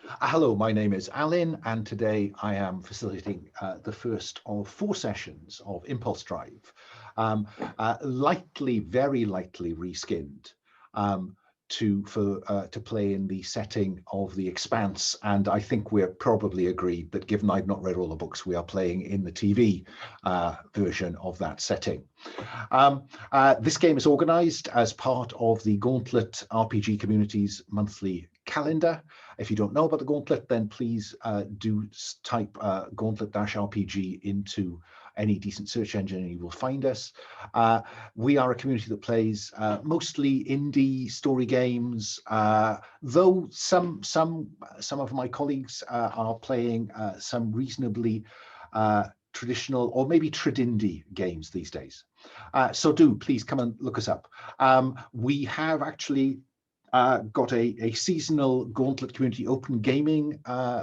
Hello, my name is Alan, and today I am facilitating the first of 4 sessions of Impulse Drive, very lightly reskinned to play in the setting of the Expanse. And I think we're probably agreed that, given I've not read all the books, we are playing in the TV version of that setting. This game is organized as part of the Gauntlet RPG community's monthly calendar. If you don't know about the Gauntlet, then please do type Gauntlet-RPG into any decent search engine and you will find us. We are a community that plays mostly indie story games, though some of my colleagues are playing some reasonably traditional or maybe trad-indie games these days. So do please come and look us up. We have actually got a seasonal Gauntlet community open gaming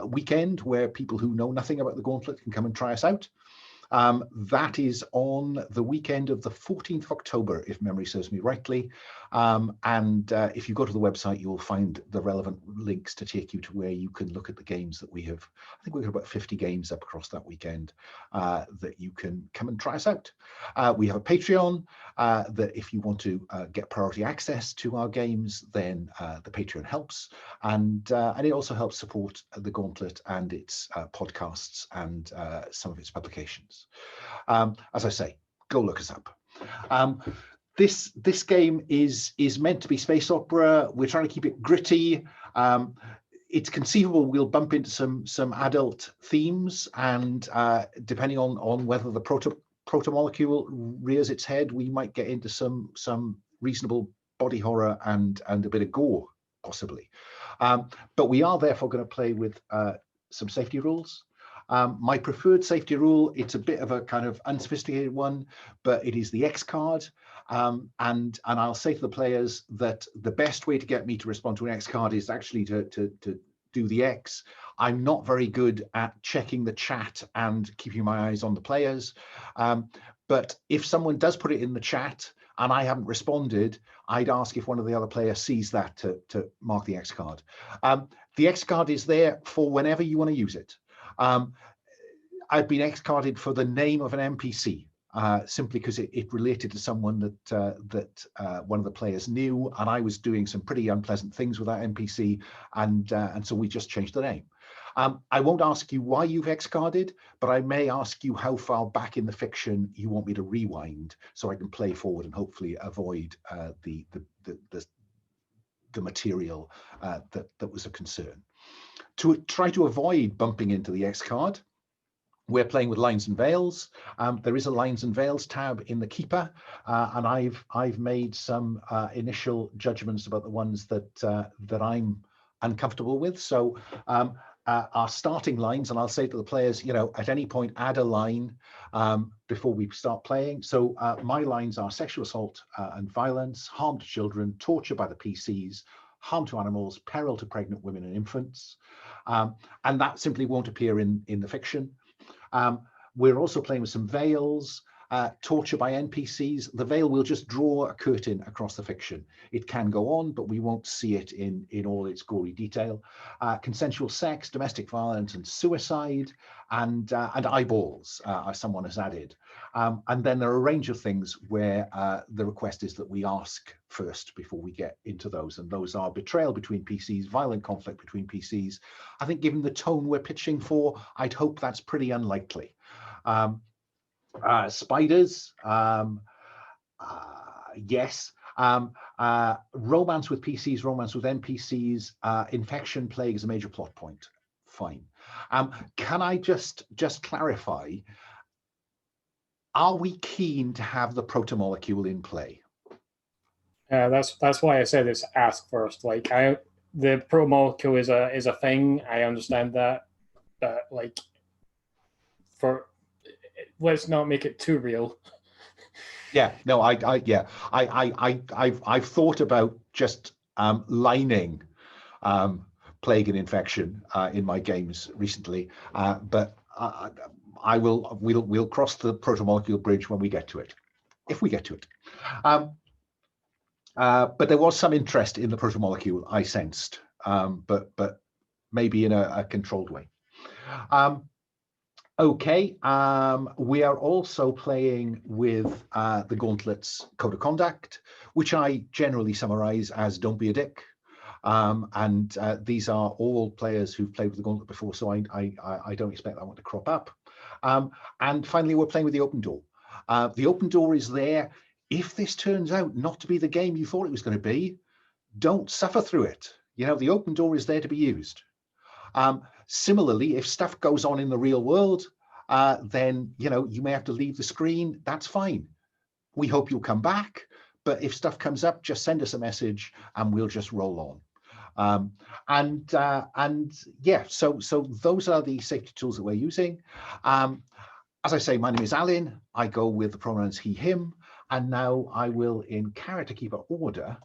weekend where people who know nothing about the Gauntlet can come and try us out. That is on the weekend of the 14th of October, if memory serves me rightly. If you go to the website, you will find the relevant links to take you to where you can look at the games that we have. I think we've got about 50 games up across that weekend that you can come and try us out. We have a Patreon that if you want to get priority access to our games, then the Patreon helps. And it also helps support the Gauntlet and its podcasts and some of its publications. As I say, go look us up. This game is meant to be space opera. We're trying to keep it gritty. It's conceivable we'll bump into some adult themes, and depending on whether the protomolecule rears its head, we might get into some reasonable body horror and a bit of gore, possibly. But we are therefore going to play with some safety rules. My preferred safety rule, it's a bit of a kind of unsophisticated one, but it is the X card. And I'll say to the players that the best way to get me to respond to an X card is actually to do the X. I'm not very good at checking the chat and keeping my eyes on the players. But if someone does put it in the chat and I haven't responded, I'd ask if one of the other players sees that to mark the X card. The X card is there for whenever you want to use it. I've been X-carded for the name of an NPC, simply because it related to someone that one of the players knew, and I was doing some pretty unpleasant things with that NPC, and so we just changed the name. I won't ask you why you've X-carded, but I may ask you how far back in the fiction you want me to rewind so I can play forward and hopefully avoid the material that was a concern. To try to avoid bumping into the X card, we're playing with lines and veils. There is a lines and veils tab in the Keeper, and I've made some initial judgments about the ones that I'm uncomfortable with. So our starting lines, and I'll say to the players, at any point add a line before we start playing. So my lines are sexual assault and violence, harm to children, torture by the PCs, harm to animals, peril to pregnant women and infants. And that simply won't appear in the fiction. We're also playing with some veils, torture by NPCs. The veil will just draw a curtain across the fiction. It can go on, but we won't see it in all its gory detail. Consensual sex, domestic violence, and suicide, and eyeballs, as someone has added. And then there are a range of things where the request is that we ask first before we get into those. And those are betrayal between PCs, violent conflict between PCs. I think given the tone we're pitching for, I'd hope that's pretty unlikely. Spiders, yes. Romance with PCs, romance with NPCs, infection, plague is a major plot point. Fine. Can I just clarify? Are we keen to have the protomolecule in play? That's why I said it's ask first. Like the protomolecule is a thing. I understand that, but like let's not make it too real. Yeah, no, I've thought about just lining plague and infection in my games recently, but we'll cross the protomolecule bridge when we get to it, if we get to it. But there was some interest in the protomolecule I sensed, but maybe in a controlled way. Okay, we are also playing with the Gauntlet's Code of Conduct, which I generally summarize as don't be a dick. These are all players who've played with the Gauntlet before, so I don't expect that one to crop up. And finally, we're playing with the open door. The open door is there. If this turns out not to be the game you thought it was going to be, don't suffer through it. You know, the open door is there to be used. Similarly, if stuff goes on in the real world, then, you know, you may have to leave the screen. That's fine. We hope you'll come back. But if stuff comes up, just send us a message and we'll just roll on. Yeah, so those are the safety tools that we're using. As I say, my name is Alan. I go with the pronouns he, him. And now I will, in character keeper order,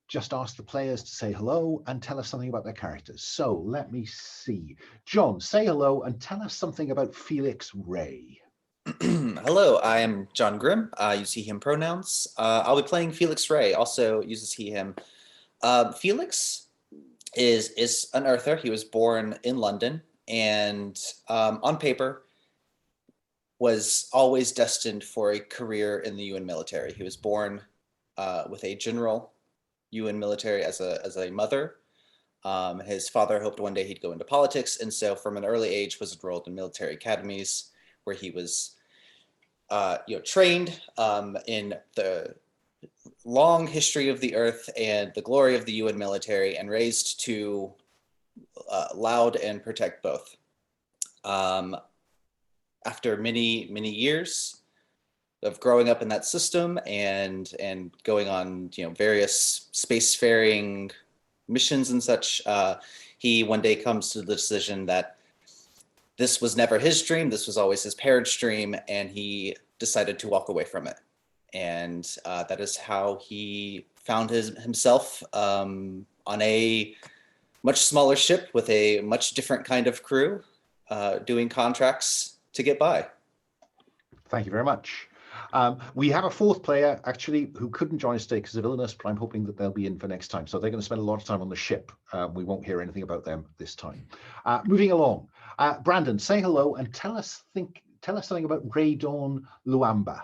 just ask the players to say hello and tell us something about their characters. So let me see. John, say hello and tell us something about Felix Rae. Hello, I am John Grimm. I use he, him pronouns. I'll be playing Felix Rae, also uses he, him. Felix is an Earther. He was born in London and on paper was always destined for a career in the UN military. He was born with a general UN military as a mother. His father hoped one day he'd go into politics, and so from an early age was enrolled in military academies where he was trained in the long history of the Earth and the glory of the UN military, and raised to laud and protect both. After many years of growing up in that system and going on various spacefaring missions and such, he one day comes to the decision that this was never his dream, this was always his parents' dream, and he decided to walk away from it. And that is how he found himself on a much smaller ship with a much different kind of crew, doing contracts to get by. Thank you very much. We have a fourth player, actually, who couldn't join us today because of illness, but I'm hoping that they'll be in for next time. So they're going to spend a lot of time on the ship. We won't hear anything about them this time. Moving along, Brandon, say hello and tell us something about Rae Luamba.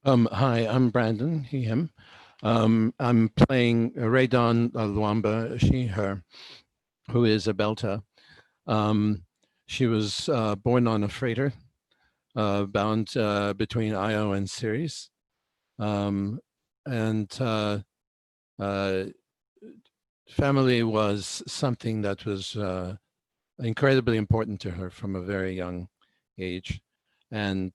Hi, I'm Brandon, he, him. I'm playing Rae Luamba, she, her, who is a Belter. She was born on a freighter bound between Io and Ceres. Family was something that was incredibly important to her from a very young age. And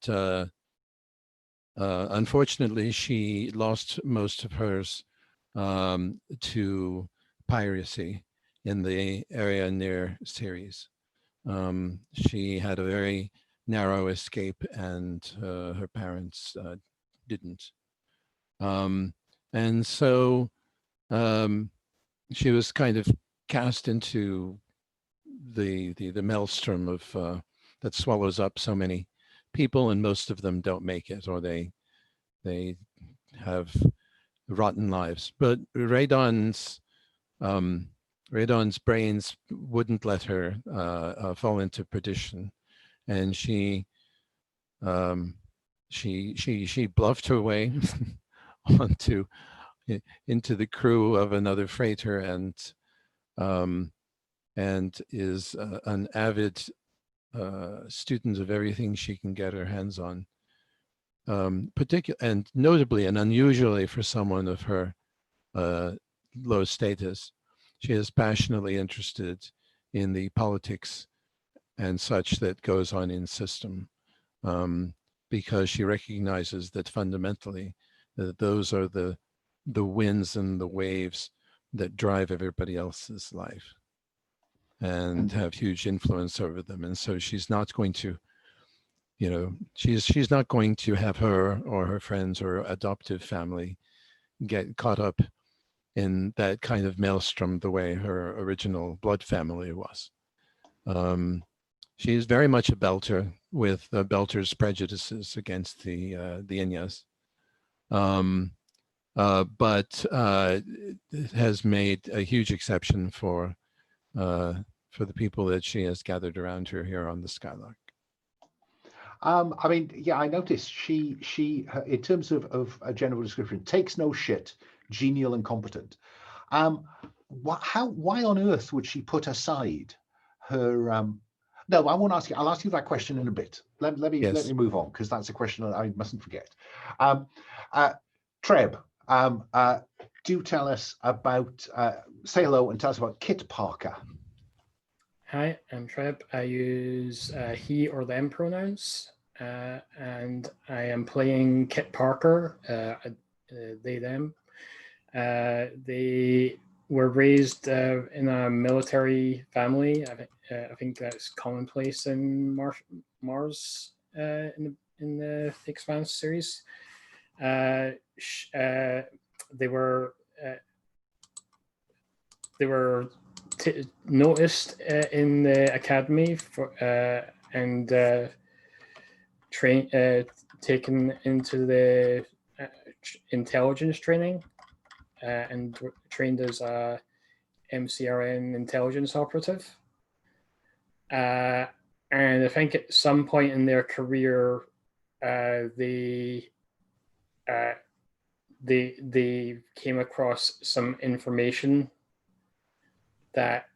unfortunately, she lost most of hers to piracy in the area near Ceres. She had a very narrow escape, and her parents didn't. And so she was kind of cast into the maelstrom of that swallows up so many people, and most of them don't make it, or they have rotten lives. But Rae Dawn's brains wouldn't let her fall into perdition, and she bluffed her way into the crew of another freighter, and is an avid student of everything she can get her hands on. And notably and unusually for someone of her low status, she is passionately interested in the politics and such that goes on in system, because she recognizes that fundamentally that those are the winds and the waves that drive everybody else's life and have huge influence over them. And so she's not going to, she's not going to have her or her friends or adoptive family get caught up in that kind of maelstrom the way her original blood family was. She is very much a Belter with Belter's prejudices against the Inyas, but has made a huge exception for for the people that she has gathered around her here on the Skylark. I mean, yeah, I noticed in terms of a general description, takes no shit, genial and competent. Why on earth would she put aside her? No, I won't ask you. I'll ask you that question in a bit. Let me move on, because that's a question that I mustn't forget. Treb, do tell us about, say hello and tell us about Kit Parker. Hi, I'm Treb. I use he or them pronouns, and I am playing Kit Parker, they, them. They were raised in a military family. I think that's commonplace in Mars in the Expanse series. They were noticed in the academy and taken into the intelligence training and trained as a MCRN Intelligence Operative. And I think at some point in their career, they came across some information that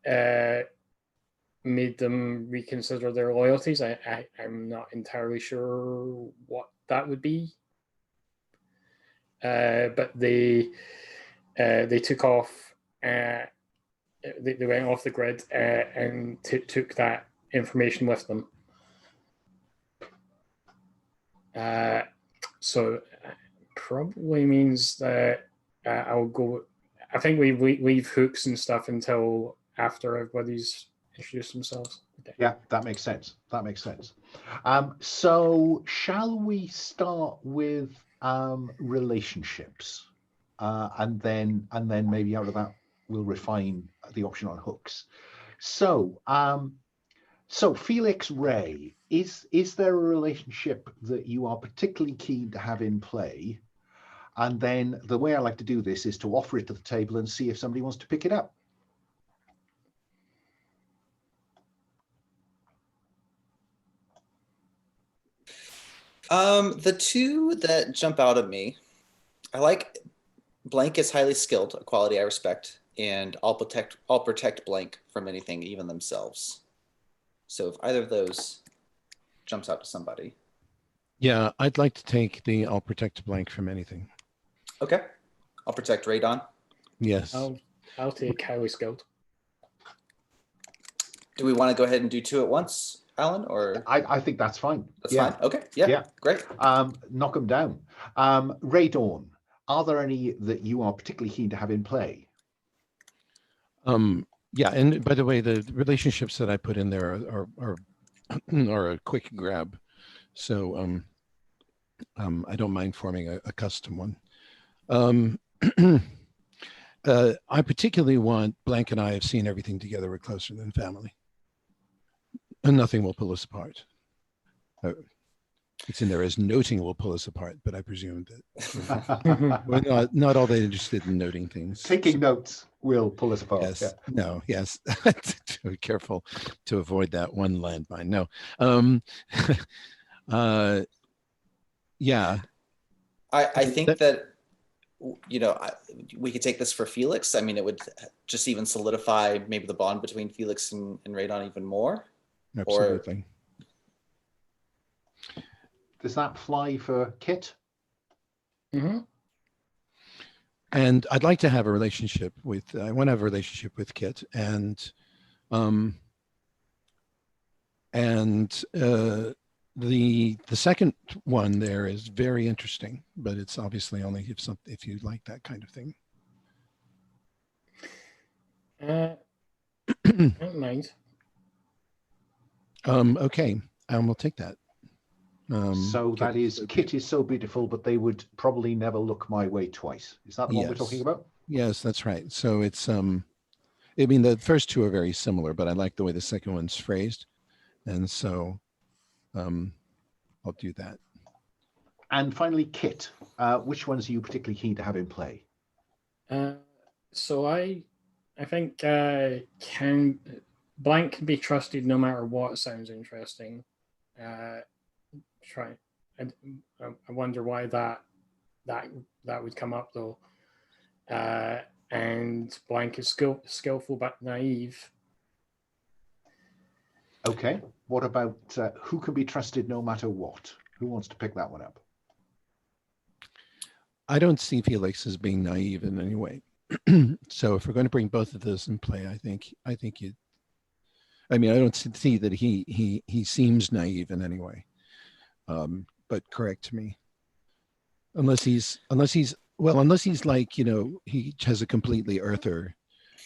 made them reconsider their loyalties. I'm not entirely sure what that would be, but they took off. They went off the grid and took that information with them. So probably means that I'll go. I think we leave hooks and stuff until after everybody's introduced themselves. Okay. Yeah, that makes sense. That makes sense. So shall we start with relationships, and then maybe out of that we'll refine the option on hooks. So Felix, Rae, is there a relationship that you are particularly keen to have in play? And then the way I like to do this is to offer it to the table and see if somebody wants to pick it up. The two that jump out at me, I like Blank is highly skilled, a quality I respect, and I'll protect Blank from anything, even themselves. So if either of those jumps out to somebody. Yeah, I'd like to take the I'll protect Blank from anything. Okay. I'll protect Radon. Yes. I'll take highly skilled. Do we want to go ahead and do two at once, Alan? Or I think that's fine. That's fine. Okay. Yeah. Great. Knock them down. Radon, are there any that you are particularly keen to have in play? Yeah, and by the way, the relationships that I put in there are a quick grab, so I don't mind forming a custom one. I particularly want Blank and I have seen everything together. We're closer than family, and nothing will pull us apart. It's in there as noting will pull us apart, but I presume that we're not all that interested in noting things. Taking notes will pull us apart. Yes. Yeah. No. Yes. Be careful to avoid that one landmine. No. Yeah. I think that we could take this for Felix. I mean, it would just even solidify maybe the bond between Felix and Radon even more. Absolutely. Does that fly for Kit? Mm-hmm. And I'd like to have a relationship with. I want to have a relationship with Kit, and the second one there is very interesting, but it's obviously only if you like that kind of thing. I don't mind. Okay, we'll take that. So that is Kit is so beautiful, but they would probably never look my way twice. Is that the one we're talking about? Yes, that's right. So it's I mean, the first two are very similar, but I like the way the second one's phrased, and so I'll do that. And finally, Kit, which ones are you particularly keen to have in play? So I think Blank can be trusted no matter what sounds interesting. Try. I wonder why that would come up though. And Blank is skillful but naive. Okay. What about who can be trusted no matter what? Who wants to pick that one up? I don't see Felix as being naive in any way. So if we're going to bring both of those in play, I think you. I mean, I don't see that he seems naive in any way. But correct me. Unless he's like, you know, he has a completely Earther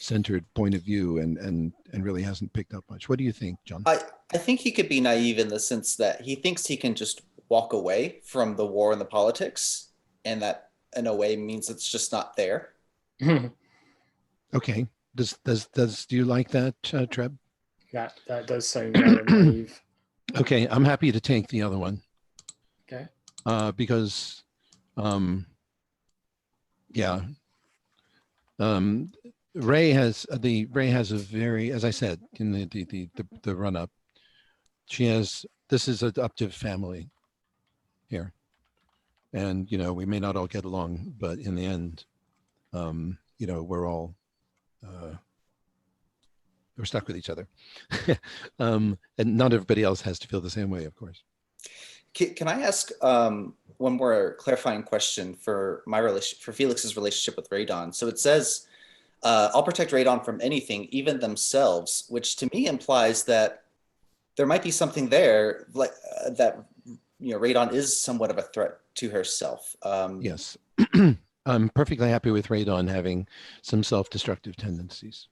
centered point of view and really hasn't picked up much. What do you think, John? I think he could be naive in the sense that he thinks he can just walk away from the war and the politics, and that in a way means it's just not there. Okay. Do you like that, Treb? That does sound rather naive. Okay, I'm happy to take the other one. Okay. Because yeah. Rae has a very, as I said in the run up, this is an adoptive family here, and you know, we may not all get along, but in the end, you know, we're stuck with each other. And not everybody else has to feel the same way, of course. Can I ask one more clarifying question for Felix's relationship with Radon? So it says, I'll protect Radon from anything, even themselves, which to me implies that there might be something there, like that, you know, Radon is somewhat of a threat to herself. Yes. I'm perfectly happy with Radon having some self-destructive tendencies.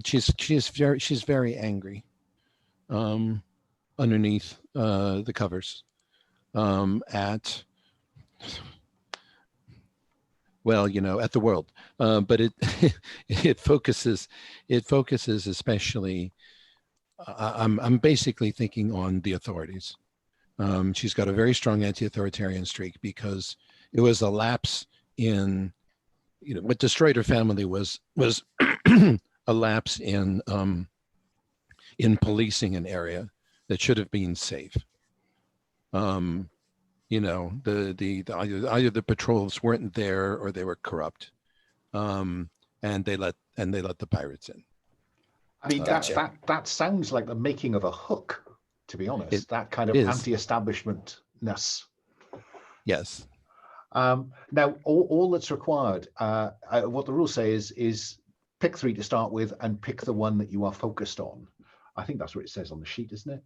She's very angry underneath the covers at, well, you know, at the world, but it focuses especially. I'm basically thinking on the authorities. She's got a very strong anti-authoritarian streak because it was a lapse in, you know, what destroyed her family was a lapse in policing an area that should have been safe. You know, either the patrols weren't there or they were corrupt, and they let the pirates in. I mean, that sounds like the making of a Hook, to be honest. That kind of anti-establishmentness. Yes. Now, all that's required, what the rules say is pick 3 to start with and pick the one that you are focused on. I think that's what it says on the sheet, isn't it?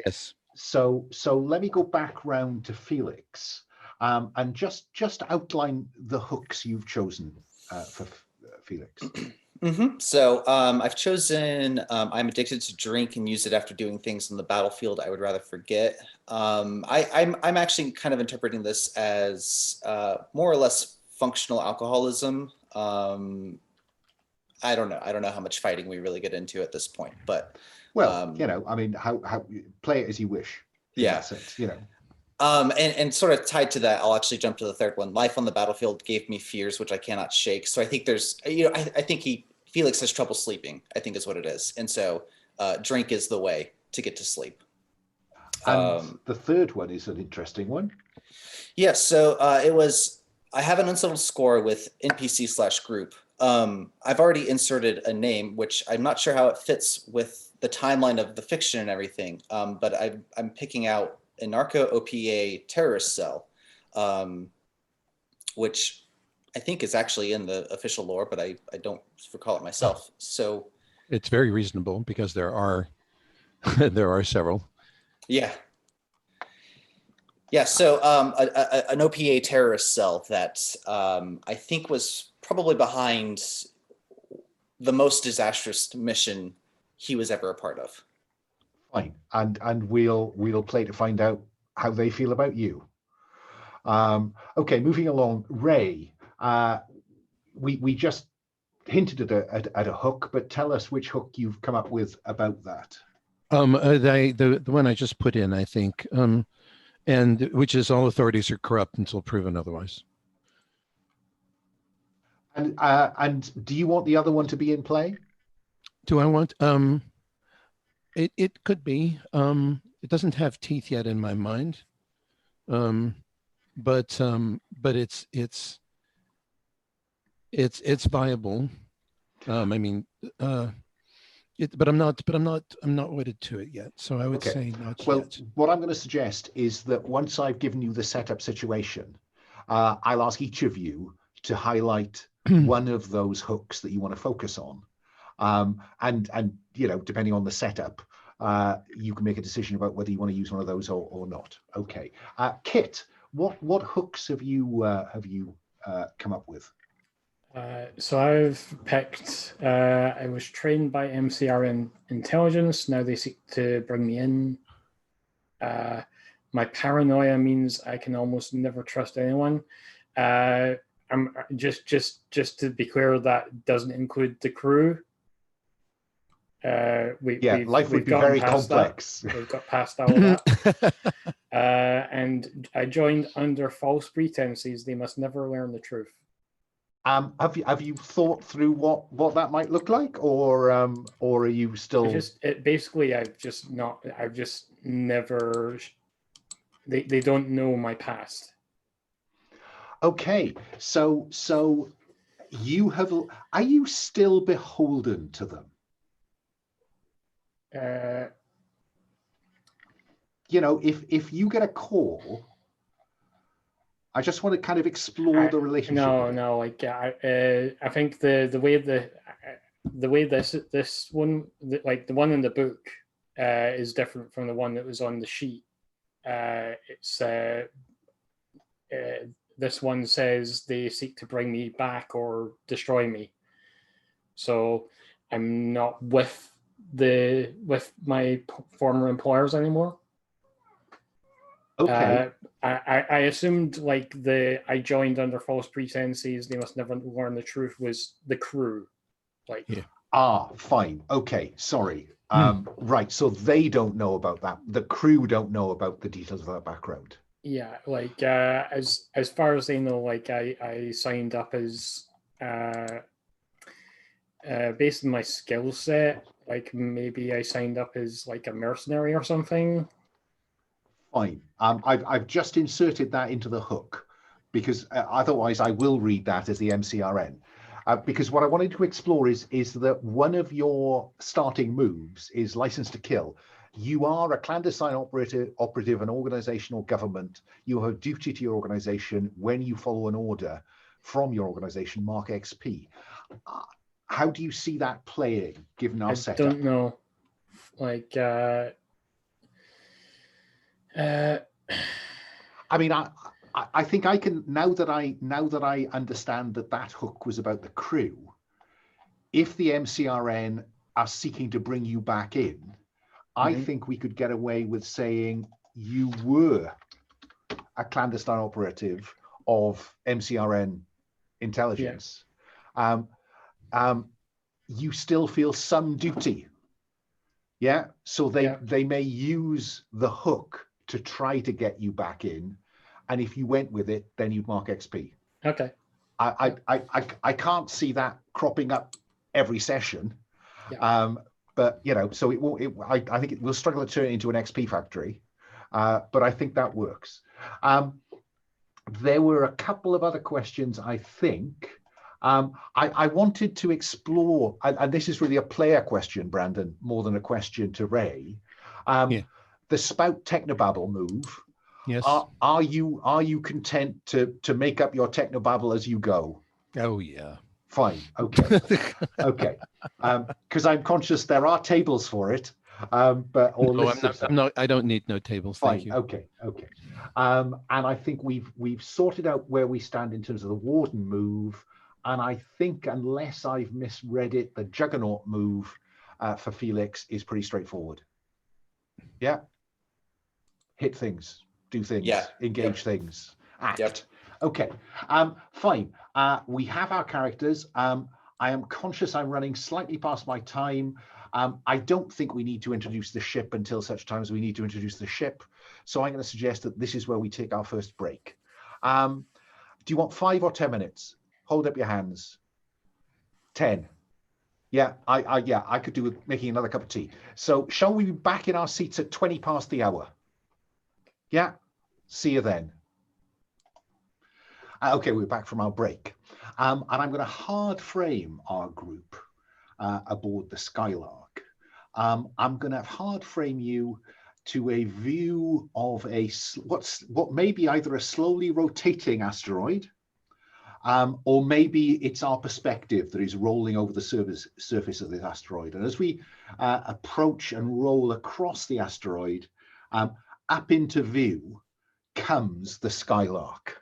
Yes. So let me go back round to Felix and just outline the hooks you've chosen for Felix. So I've chosen I'm addicted to drink and use it after doing things on the battlefield I would rather forget. I'm actually kind of interpreting this as more or less functional alcoholism. I don't know how much fighting we really get into at this point, but well, you know, I mean, how play it as you wish. Yeah, sense, you know. And sort of tied to that, I'll actually jump to the third one. Life on the battlefield gave me fears which I cannot shake. So I think there's, you know, I think Felix has trouble sleeping, I think is what it is. And so drink is the way to get to sleep. And the third one is an interesting one. Yeah, so I have an unsettled score with NPC/group. I've already inserted a name, which I'm not sure how it fits with the timeline of the fiction and everything, but I'm picking out Inarta OPA terrorist cell, which I think is actually in the official lore, but I don't recall it myself. So it's very reasonable because there are several. Yeah. Yeah. So an OPA terrorist cell that I think was probably behind the most disastrous mission he was ever a part of. Fine, and we'll play to find out how they feel about you. Okay, moving along, Rae. We just hinted at a hook, but tell us which hook you've come up with about that. The one I just put in, I think, and which is all authorities are corrupt until proven otherwise. And do you want the other one to be in play? Do I want? It could be. It doesn't have teeth yet in my mind. But it's viable. I mean, but I'm not wedded to it yet. So I would Okay. say not Well, yet. what I'm going to suggest is that once I've given you the setup situation, I'll ask each of you to highlight one of those hooks that you want to focus on. And you know, depending on the setup, you can make a decision about whether you want to use one of those or not. Okay. Kit, what hooks have you come up with? So I've picked, I was trained by MCRN Intelligence. Now they seek to bring me in. My paranoia means I can almost never trust anyone. I'm just to be clear, that doesn't include the crew. Life would be very complex. We've got past all that. And I joined under false pretenses. They must never learn the truth. Have you thought through what that might look like, or are you still? I've just never. They don't know my past. Okay, so you have. Are you still beholden to them? You know, if you get a call, I just want to kind of explore the relationship. No, like I think the way this one, like the one in the book, is different from the one that was on the sheet. It's this one says they seek to bring me back or destroy me. So I'm not with my former employers anymore. Okay. I assumed like I joined under false pretenses. They must never learn the truth was the crew. Like fine. Okay, sorry. Right. So they don't know about that. The crew don't know about the details of that background. Yeah, like as far as they know, like I signed up as based on my skill set. Like maybe I signed up as like a mercenary or something. Fine. I've just inserted that into the hook because otherwise I will read that as the MCRN. Because what I wanted to explore is that one of your starting moves is license to kill. You are a clandestine operative, an organization or government. You have a duty to your organization. When you follow an order from your organization, mark XP. How do you see that playing, given our setup? I don't know. Like, I mean, I think I can now that I understand that hook was about the crew. If the MCRN are seeking to bring you back in, I think we could get away with saying you were a clandestine operative of MCRN Intelligence. Yeah. You still feel some duty. Yeah. So they may use the hook to try to get you back in. And if you went with it, then you'd mark XP. Okay. I can't see that cropping up every session. Yeah. But you know, so it will. I think it will struggle to turn it into an XP factory, but I think that works. There were a couple of other questions. I think I wanted to explore, and this is really a player question, Brandon, more than a question to Rae. The spout technobabble move. Yes. Are you content to make up your technobabble as you go? Oh yeah. Fine. Okay. Okay. Because I'm conscious there are tables for it. But I'm not. I don't need no tables. Fine. Thank you. Okay. Okay. And I think we've sorted out where we stand in terms of the warden move. And I think unless I've misread it, the juggernaut move for Felix is pretty straightforward. Yeah. Hit things, do things, engage things, act. Yep. Okay. Fine. We have our characters. I am conscious I'm running slightly past my time. I don't think we need to introduce the ship until such time as we need to introduce the ship. So I'm going to suggest that this is where we take our first break. Do you want 5 or 10 minutes? Hold up your hands. 10. Yeah, I could do with making another cup of tea. So shall we be back in our seats at 20 past the hour? Yeah, see you then. Okay, we're back from our break. And I'm going to hard frame our group aboard the Skylark. I'm going to hard frame you to a view of what may be either a slowly rotating asteroid, or maybe it's our perspective that is rolling over the surface of this asteroid. And as we approach and roll across the asteroid, up into view comes the Skylark.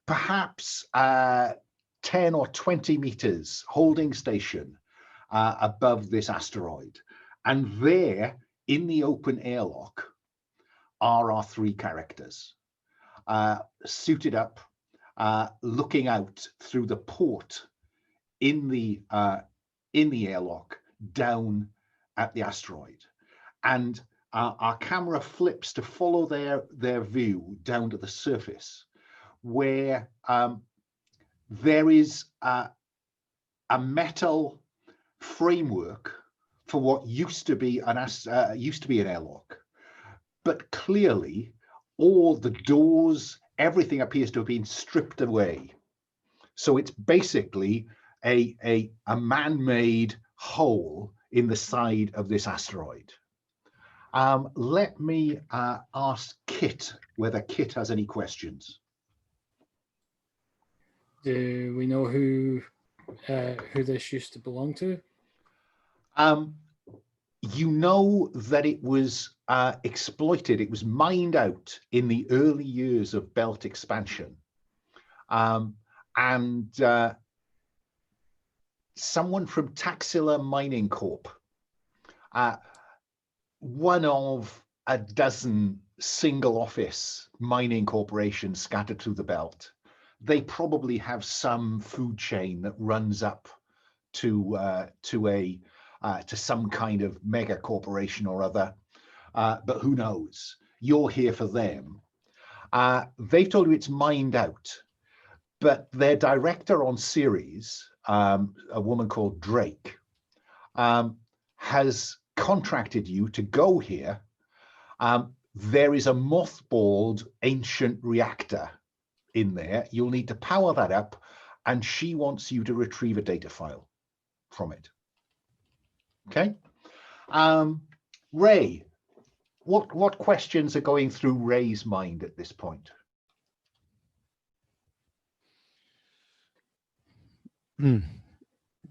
Perhaps 10 or 20 meters holding station above this asteroid. And there in the open airlock are our three characters, suited up, looking out through the port in the airlock down at the asteroid. And our camera flips to follow their view down to the surface, where there is a metal framework for what used to be an airlock, but clearly all the doors, everything appears to have been stripped away. So it's basically a man-made hole in the side of this asteroid. Let me ask Kit whether Kit has any questions. Do we know who this used to belong to? You know that it was exploited. It was mined out in the early years of belt expansion. And someone from Taxila Mining Corp, one of a dozen single office mining corporations scattered through the belt, they probably have some food chain that runs up to some kind of mega corporation or other, but who knows? You're here for them. They've told you it's mined out, but their director on series, a woman called Drake, has contracted you to go here. There is a mothballed ancient reactor in there. You'll need to power that up, and she wants you to retrieve a data file from it. Okay. Rae, what questions are going through Rae's mind at this point?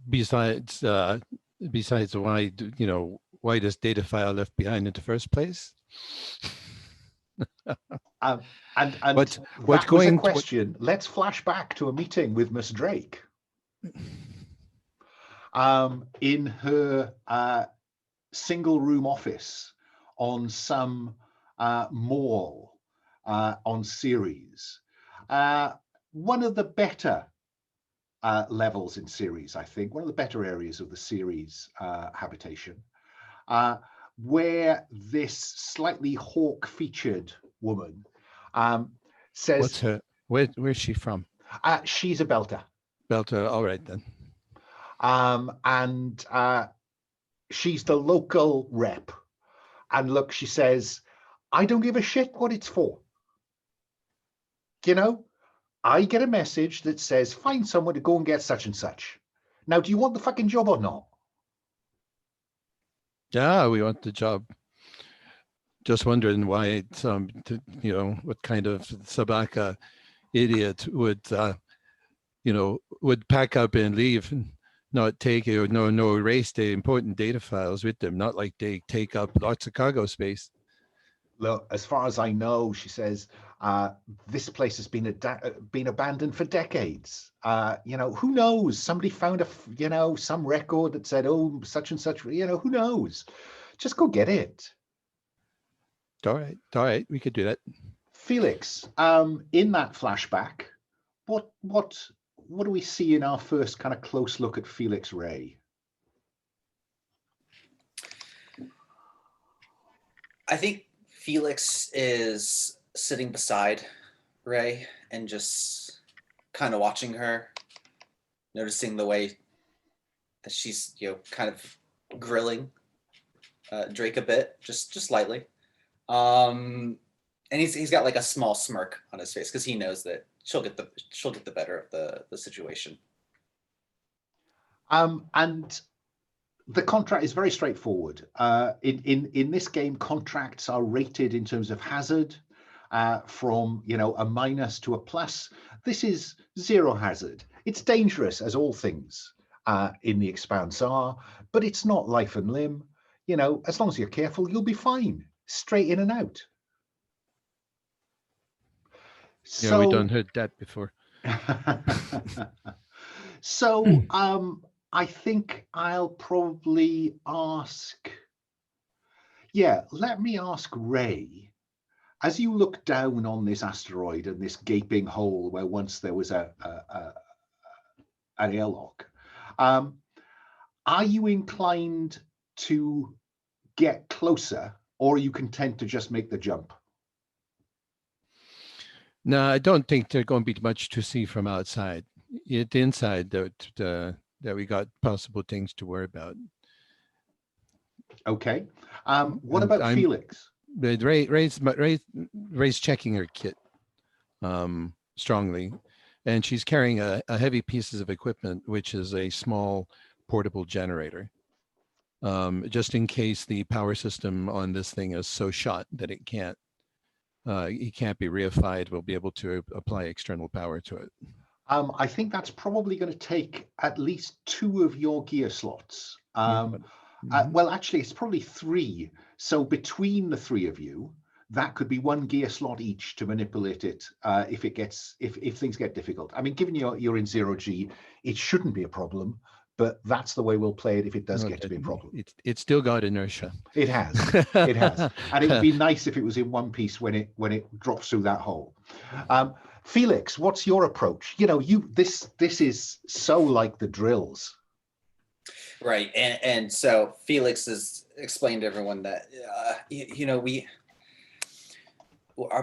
Besides why does data file left behind in the first place? And what's that was going a question. Let's flash back to a meeting with Miss Drake. In her single room office on some mall on Ceres. One of the better levels in Ceres, I think, one of the better areas of the Ceres habitation, where this slightly hawk-featured woman says... What's her, where's she from? She's a Belter. Belter, all right then. And she's the local rep. And look, she says, I don't give a shit what it's for. You know, I get a message that says, find someone to go and get such and such. Now, do you want the fucking job or not? Yeah, we want the job. Just wondering why it's, what kind of Sabaka idiot would, would pack up and leave and not take it, or no erase the important data files with them, not like they take up lots of cargo space. Look, as far as I know, she says, this place has been abandoned for decades. Who knows? Somebody found some record that said, oh, such and such, who knows? Just go get it. All right, we could do that. Felix, in that flashback, what do we see in our first kind of close look at Felix Rae? I think Felix is sitting beside Rae and just kind of watching her, noticing the way that she's kind of grilling Drake a bit, just slightly. And he's got like a small smirk on his face because he knows that she'll get the better of the situation. And the contract is very straightforward. In this game, contracts are rated in terms of hazard, from a minus to a plus. This is 0 hazard. It's dangerous, as all things in the Expanse are, but it's not life and limb. As long as you're careful, you'll be fine. Straight in and out. Yeah, we done heard that before. So I think I'll probably ask. Yeah, let me ask Rae. As you look down on this asteroid and this gaping hole where once there was an airlock, are you inclined to get closer, or are you content to just make the jump? No, I don't think there's going to be much to see from outside. At the inside, that we got possible things to worry about. Okay. What about Felix? Ray's checking her kit strongly, and she's carrying a heavy pieces of equipment, which is a small portable generator, just in case the power system on this thing is so shot that it can't be reified. We'll be able to apply external power to it. I think that's probably going to take at least 2 of your gear slots. Well, actually, it's probably 3. So between the 3 of you, that could be 1 gear slot each to manipulate it if things get difficult. I mean, given you're in 0G, it shouldn't be a problem, but that's the way we'll play it if it does get to be a problem. It's still got inertia. It has. It has. And it would be nice if it was in one piece when it drops through that hole. Felix, what's your approach? This is so like the drills. Right, and so Felix has explained to everyone that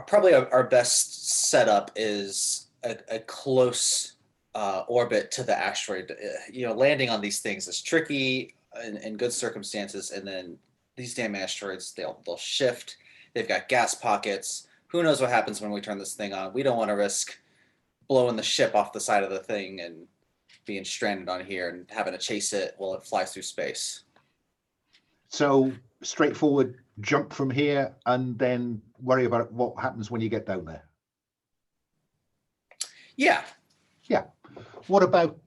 probably our best setup is a close orbit to the asteroid. Landing on these things is tricky in good circumstances, and then these damn asteroids, they'll shift. They've got gas pockets. Who knows what happens when we turn this thing on? We don't want to risk blowing the ship off the side of the thing and being stranded on here and having to chase it while it flies through space. So straightforward, jump from here and then worry about what happens when you get down there. Yeah. What about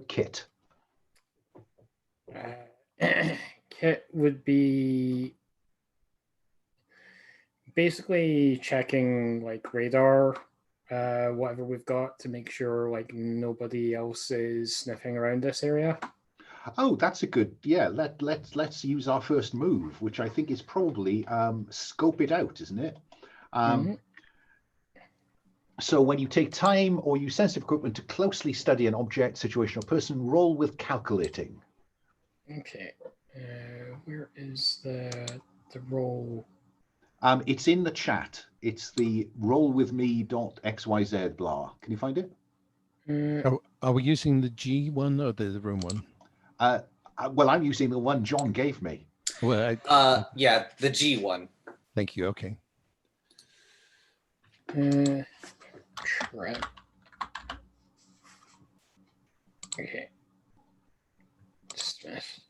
Kit? Kit would be basically checking like radar, whatever we've got, to make sure like nobody else is sniffing around this area. Oh, that's a good, yeah. Let's use our first move, which I think is probably scope it out, isn't it? So when you take time or use sensitive equipment to closely study an object, situation, or person, roll with calculating. Okay. Where is the roll? It's in the chat. It's the rollwithme.xyz blah. Can you find it? Are we using the G one or the room one? Well, I'm using the one John gave me. Well, yeah, the G one. Thank you. Okay. Right. Okay. Smith.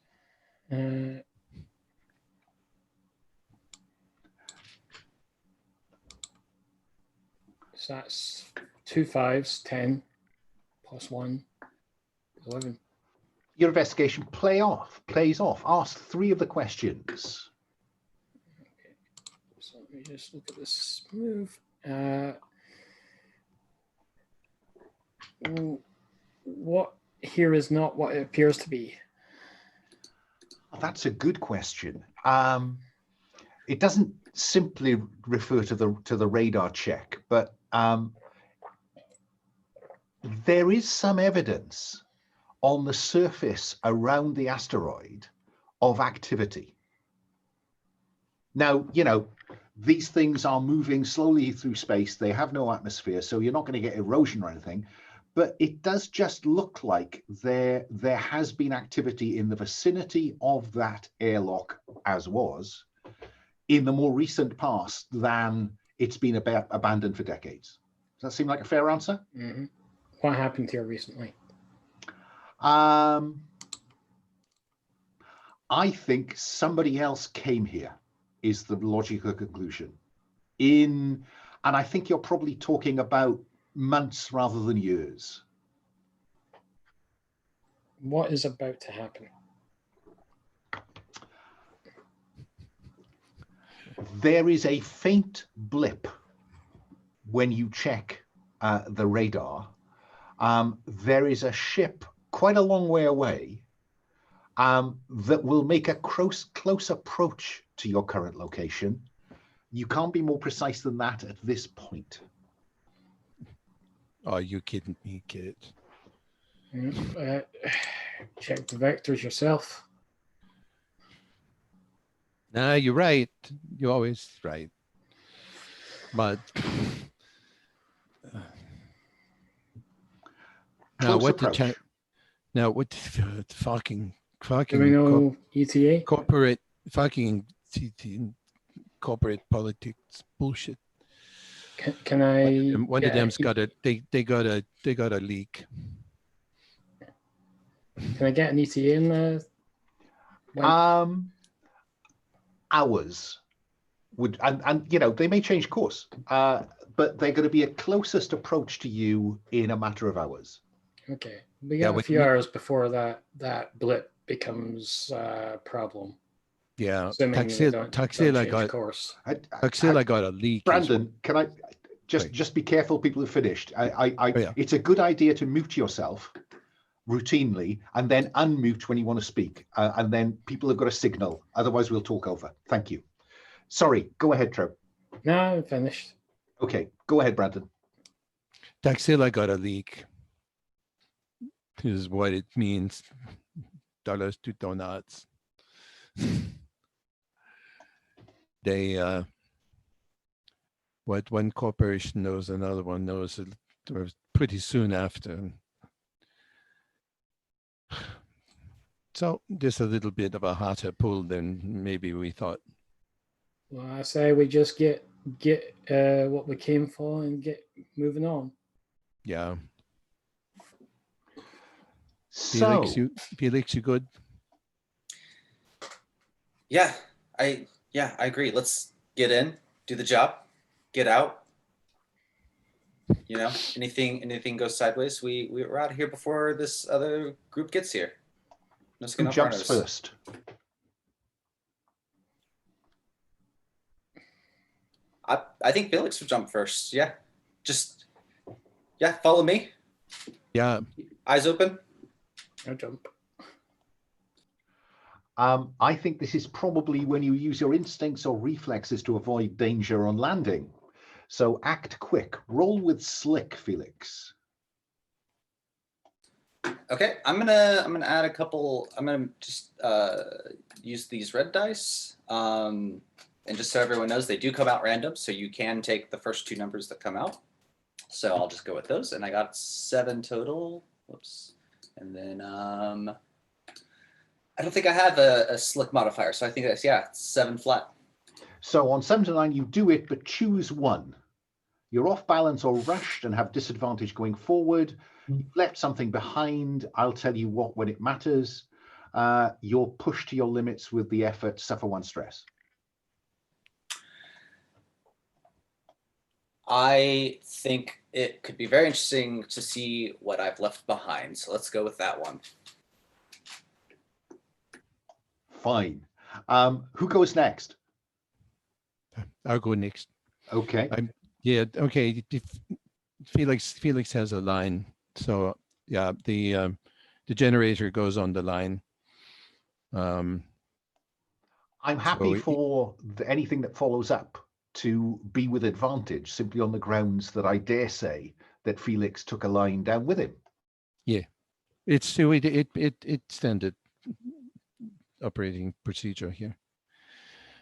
So that's 2 5s, 10 plus 1, 11. Your investigation plays off. Ask 3 of the questions. Okay. So let me just look at this move. What here is not what it appears to be? That's a good question. It doesn't simply refer to the radar check, but there is some evidence on the surface around the asteroid of activity. Now, these things are moving slowly through space. They have no atmosphere, so you're not going to get erosion or anything. but it does just look like there has been activity in the vicinity of that airlock, as was, in the more recent past than it's been abandoned for decades. Does that seem like a fair answer? Mm-hmm. What happened here recently? I think somebody else came here, is the logical conclusion. And I think you're probably talking about months rather than years. What is about to happen? There is a faint blip when you check the radar. There is a ship quite a long way away that will make a close approach to your current location. You can't be more precise than that at this point. Are you kidding me, kid? Check the vectors yourself. Nah, you're right. You're always right. But now Close what the approach. now what the fucking Do we know ETA? corporate fucking corporate politics bullshit. Can I? One of them's got a they got a leak. Can I get an ETA in the? Hours would, and you know, they may change course, but they're going to be a closest approach to you in a matter of hours. Okay, we got a few hours before that blip becomes a problem. Yeah, Taxil, I got course. I got a leak. Brandon, can I just be careful? People have finished. It's a good idea to mute yourself routinely and then unmute when you want to speak, and then people have got a signal. Otherwise, we'll talk over. Thank you. Sorry, go ahead, Trev. No, I'm finished. Okay, go ahead, Brandon. Taxil, I got a leak. Is what it means. Dollars to donuts. They what one corporation knows, another one knows it pretty soon after. So just a little bit of a hotter pull than maybe we thought. Well, I say we just get what we came for and get moving on. Yeah. So, Felix, you good? Yeah, I agree. Let's get in, do the job, get out. You know, anything goes sideways, we're out of here before this other group gets here. Who jumps first? I think Felix would jump first. Yeah, follow me. Yeah. Eyes open. I jump. I think this is probably when you use your instincts or reflexes to avoid danger on landing. So act quick. Roll with slick, Felix. Okay, I'm gonna add a couple. I'm gonna just use these red dice, and just so everyone knows, they do come out random, so you can take the first two numbers that come out. So I'll just go with those, and I got 7 total. Whoops, and then I don't think I have a slick modifier, so I think that's 7 flat. So on 7 to 9, you do it, but choose one. You're off balance or rushed and have disadvantage going forward. You've left something behind. I'll tell you what when it matters. You're pushed to your limits with the effort, suffer 1 stress. I think it could be very interesting to see what I've left behind. So let's go with that one. Fine. Who goes next? I'll go next. Okay. Okay. Felix has a line. So yeah, the generator goes on the line. I'm happy for anything that follows up to be with advantage, simply on the grounds that I dare say that Felix took a line down with him. Yeah, it's standard operating procedure here.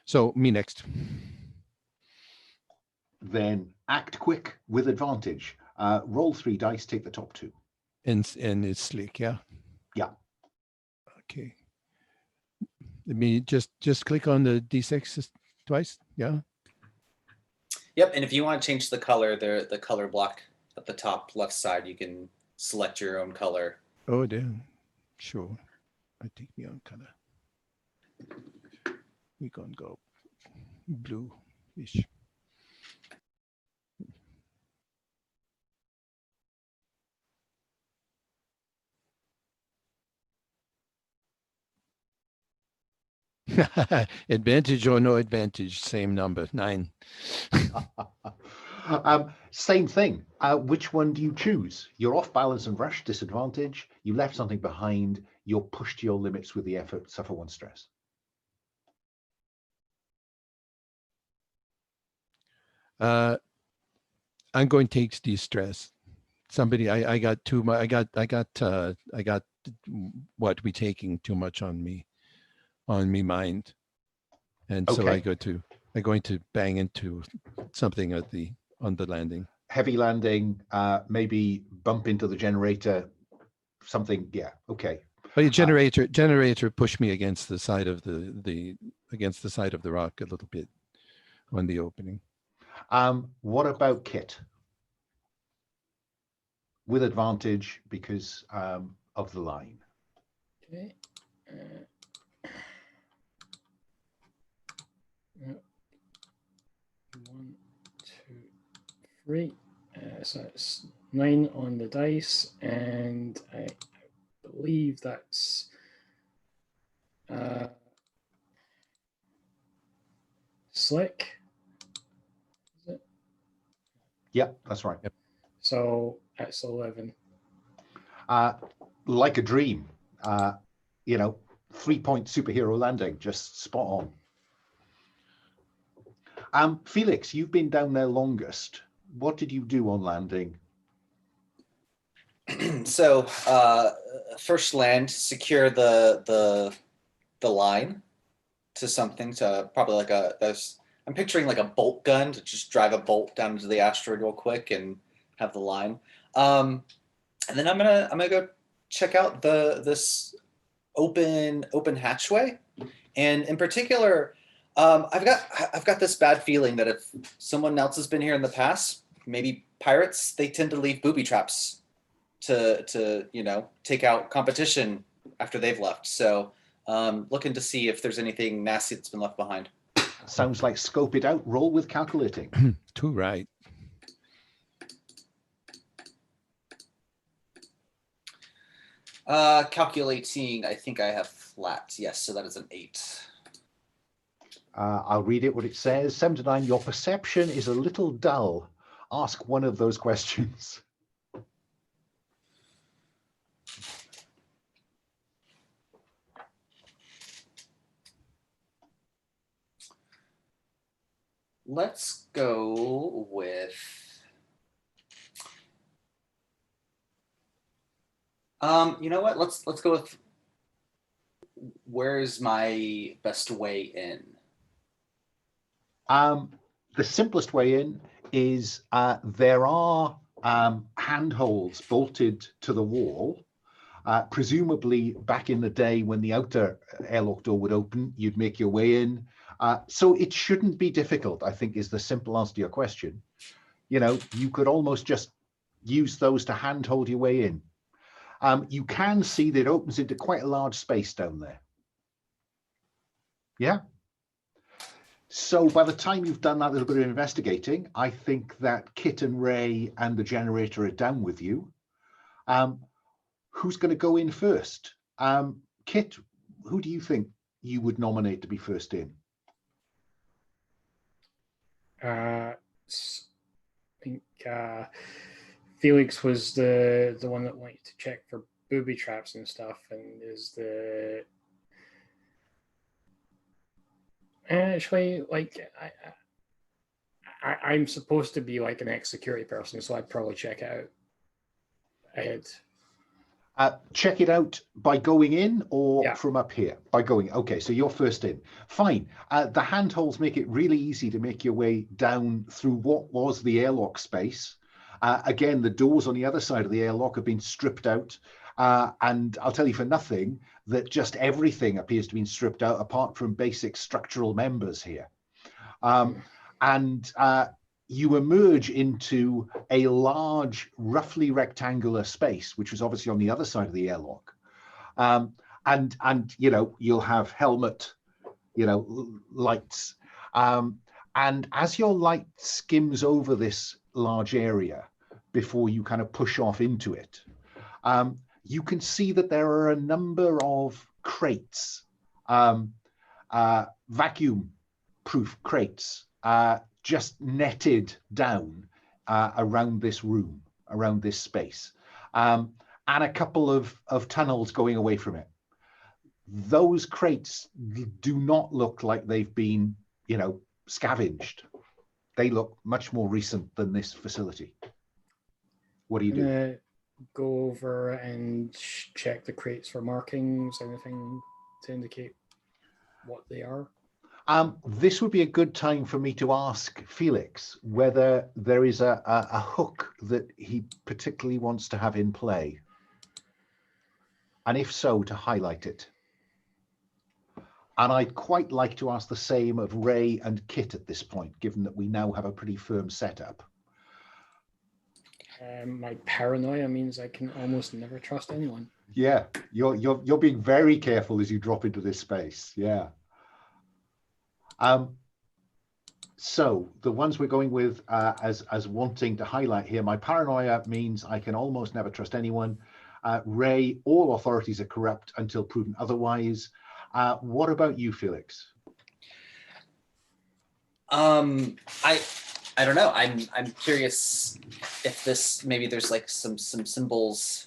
So me next. Then act quick with advantage. Roll 3 dice, take the top 2. and it's slick, yeah? Yeah. Okay. Let me just click on the D6 twice, yeah? Yep, and if you want to change the color, the color block at the top left side, you can select your own color. Oh, dear. Sure. I take my own color. We can go blue-ish. Advantage or no advantage, same number, 9. Same thing. Which one do you choose? You're off balance and rush, disadvantage. You left something behind. You're pushed to your limits with the effort, suffer 1 stress. I'm going to take the stress. Somebody, I got too much. I got what we taking too much on me mind, and so Okay. I'm going to bang into something on the landing. Heavy landing, maybe bump into the generator, something. Yeah. Okay. But the generator pushed me against the side of against the side of the rock a little bit on the opening. What about Kit? With advantage because of the line. Okay. 1, 2, 3. So it's 9 on the dice, and I believe that's slick. Is it? Yeah, that's right. Yep. So that's 11. Like a dream. 3-point superhero landing, just spot on. Felix, you've been down there longest. What did you do on landing? So first land, secure the line to something, to probably like I'm picturing like a bolt gun to just drive a bolt down into the asteroid real quick and have the line. And then I'm gonna go check out this open hatchway, and in particular, I've got this bad feeling that if someone else has been here in the past, maybe pirates, they tend to leave booby traps to take out competition after they've left. So looking to see if there's anything nasty that's been left behind. Sounds like scope it out, roll with calculating. 2 right. Calculating, I think I have flat. Yes, so that is an 8. I'll read it what it says. 7 to 9, your perception is a little dull. Ask one of those questions. Let's go with you know what? Let's go with where's my best way in? The simplest way in is there are handholds bolted to the wall. Presumably back in the day when the outer airlock door would open, you'd make your way in. So it shouldn't be difficult, I think, is the simple answer to your question. You could almost just use those to handhold your way in. You can see that it opens into quite a large space down there. Yeah. So by the time you've done that little bit of investigating, I think that Kit and Rae and the generator are down with you. Who's going to go in first? Kit, who do you think you would nominate to be first in? I think Felix was the one that wanted to check for booby traps and stuff, and is the actually like I'm supposed to be like an ex-security person, so I'd probably check it out ahead. Check it out by going in or from up here? By going. Okay, so you're first in. Fine. The handholds make it really easy to make your way down through what was the airlock space. Again, the doors on the other side of the airlock have been stripped out. And I'll tell you for nothing that just everything appears to have been stripped out apart from basic structural members here. And you emerge into a large, roughly rectangular space, which was obviously on the other side of the airlock. And you know, you'll have helmet, you know, lights. And as your light skims over this large area before you kind of push off into it, you can see that there are a number of crates, vacuum-proof crates, just netted down around this room, around this space, and a couple of tunnels going away from it. Those crates do not look like they've been, you know, scavenged. They look much more recent than this facility. What do you do? Go over and check the crates for markings, anything to indicate what they are. This would be a good time for me to ask Felix whether there is a hook that he particularly wants to have in play. And if so, to highlight it. And I'd quite like to ask the same of Rae and Kit at this point, given that we now have a pretty firm setup. My paranoia means I can almost never trust anyone. Yeah, you're being very careful as you drop into this space. Yeah. So the ones we're going with as wanting to highlight here, my paranoia means I can almost never trust anyone. Rae, all authorities are corrupt until proven otherwise. What about you, Felix? I don't know. I'm curious if this, maybe there's like some symbols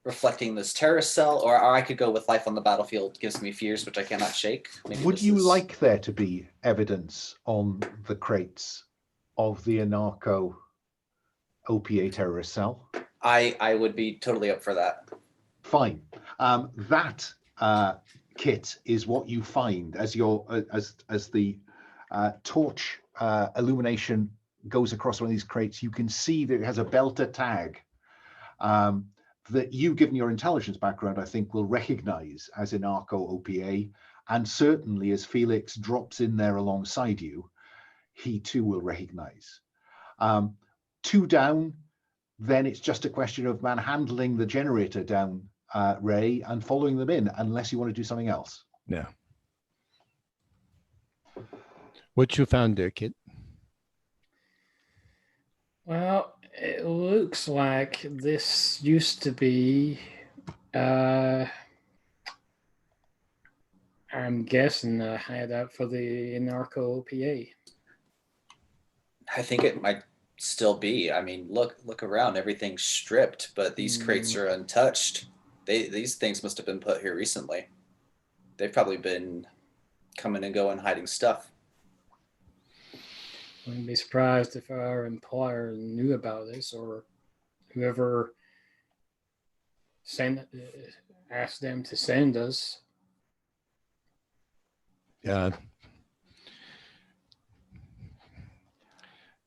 reflecting this terrorist cell, or I could go with life on the battlefield gives me fears which I cannot shake. Maybe would you like there to be evidence on the crates of the Inarta OPA terrorist cell? I would be totally up for that. Fine. That kit is what you find as the torch illumination goes across one of these crates. You can see that it has a Belter tag that you, given your intelligence background, I think will recognize as Inarta OPA, and certainly as Felix drops in there alongside you, he too will recognize. 2 down, then it's just a question of manhandling the generator down, Rae, and following them in, unless you want to do something else. Yeah. What you found there, Kit? Well, it looks like this used to be, I'm guessing, a hideout for the Inarta OPA. I think it might still be. I mean, look around. Everything's stripped, but these crates are untouched. These things must have been put here recently. They've probably been coming and going, hiding stuff. I wouldn't be surprised if our employer knew about this, or whoever asked them to send us. Yeah.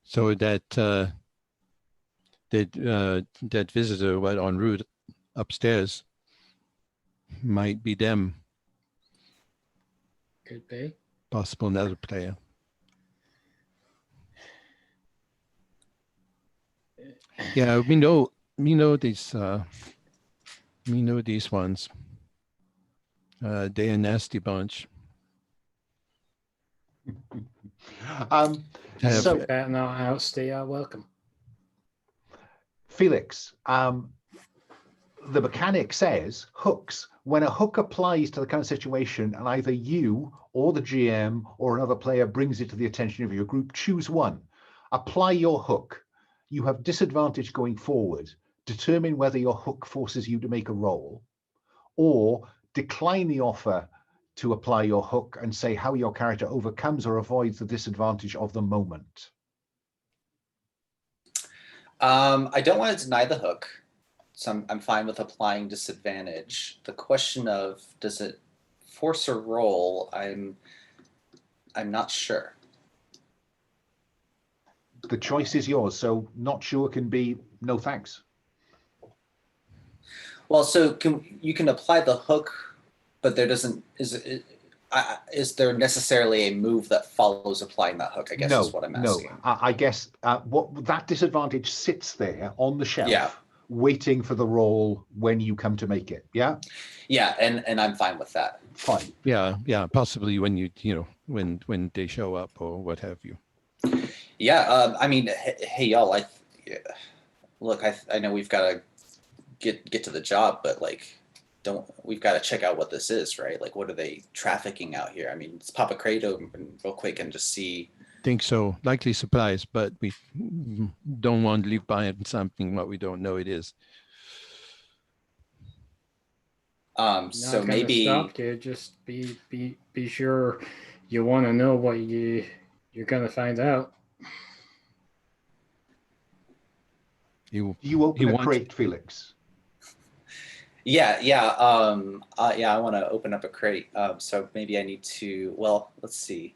So that that visitor what en route upstairs might be them. Could be. Possible another player. Yeah, we know these ones. They're a nasty bunch. So better not outstay our welcome. Felix, the mechanic says hooks. When a hook applies to the kind of situation, and either you or the GM or another player brings it to the attention of your group, choose one. Apply your hook. You have disadvantage going forward. Determine whether your hook forces you to make a roll, or decline the offer to apply your hook and say how your character overcomes or avoids the disadvantage of the moment. I don't want to deny the hook, so I'm fine with applying disadvantage. The question of does it force a roll, I'm not sure. the choice is yours. So not sure can be no thanks. Well, so you can apply the hook, but there doesn't is there necessarily a move that follows applying that hook? I guess is what I'm asking. No. I guess what that disadvantage sits there on the shelf, waiting for the roll when you come to make it. Yeah. Yeah, and I'm fine with that. Fine. Yeah. Possibly when when they show up or what have you. Yeah. I mean, hey y'all. Look. I know we've got to get to the job, but like, we've got to check out what this is, right? Like, what are they trafficking out here? I mean, let's pop a crate open real quick and just see. Think so. Likely supplies, but we don't want to leave behind something what we don't know it is. So maybe stop you. Just be sure you want to know what you're gonna find out. You open a crate, Felix. Yeah. I want to open up a crate. So maybe I need to. Well, let's see.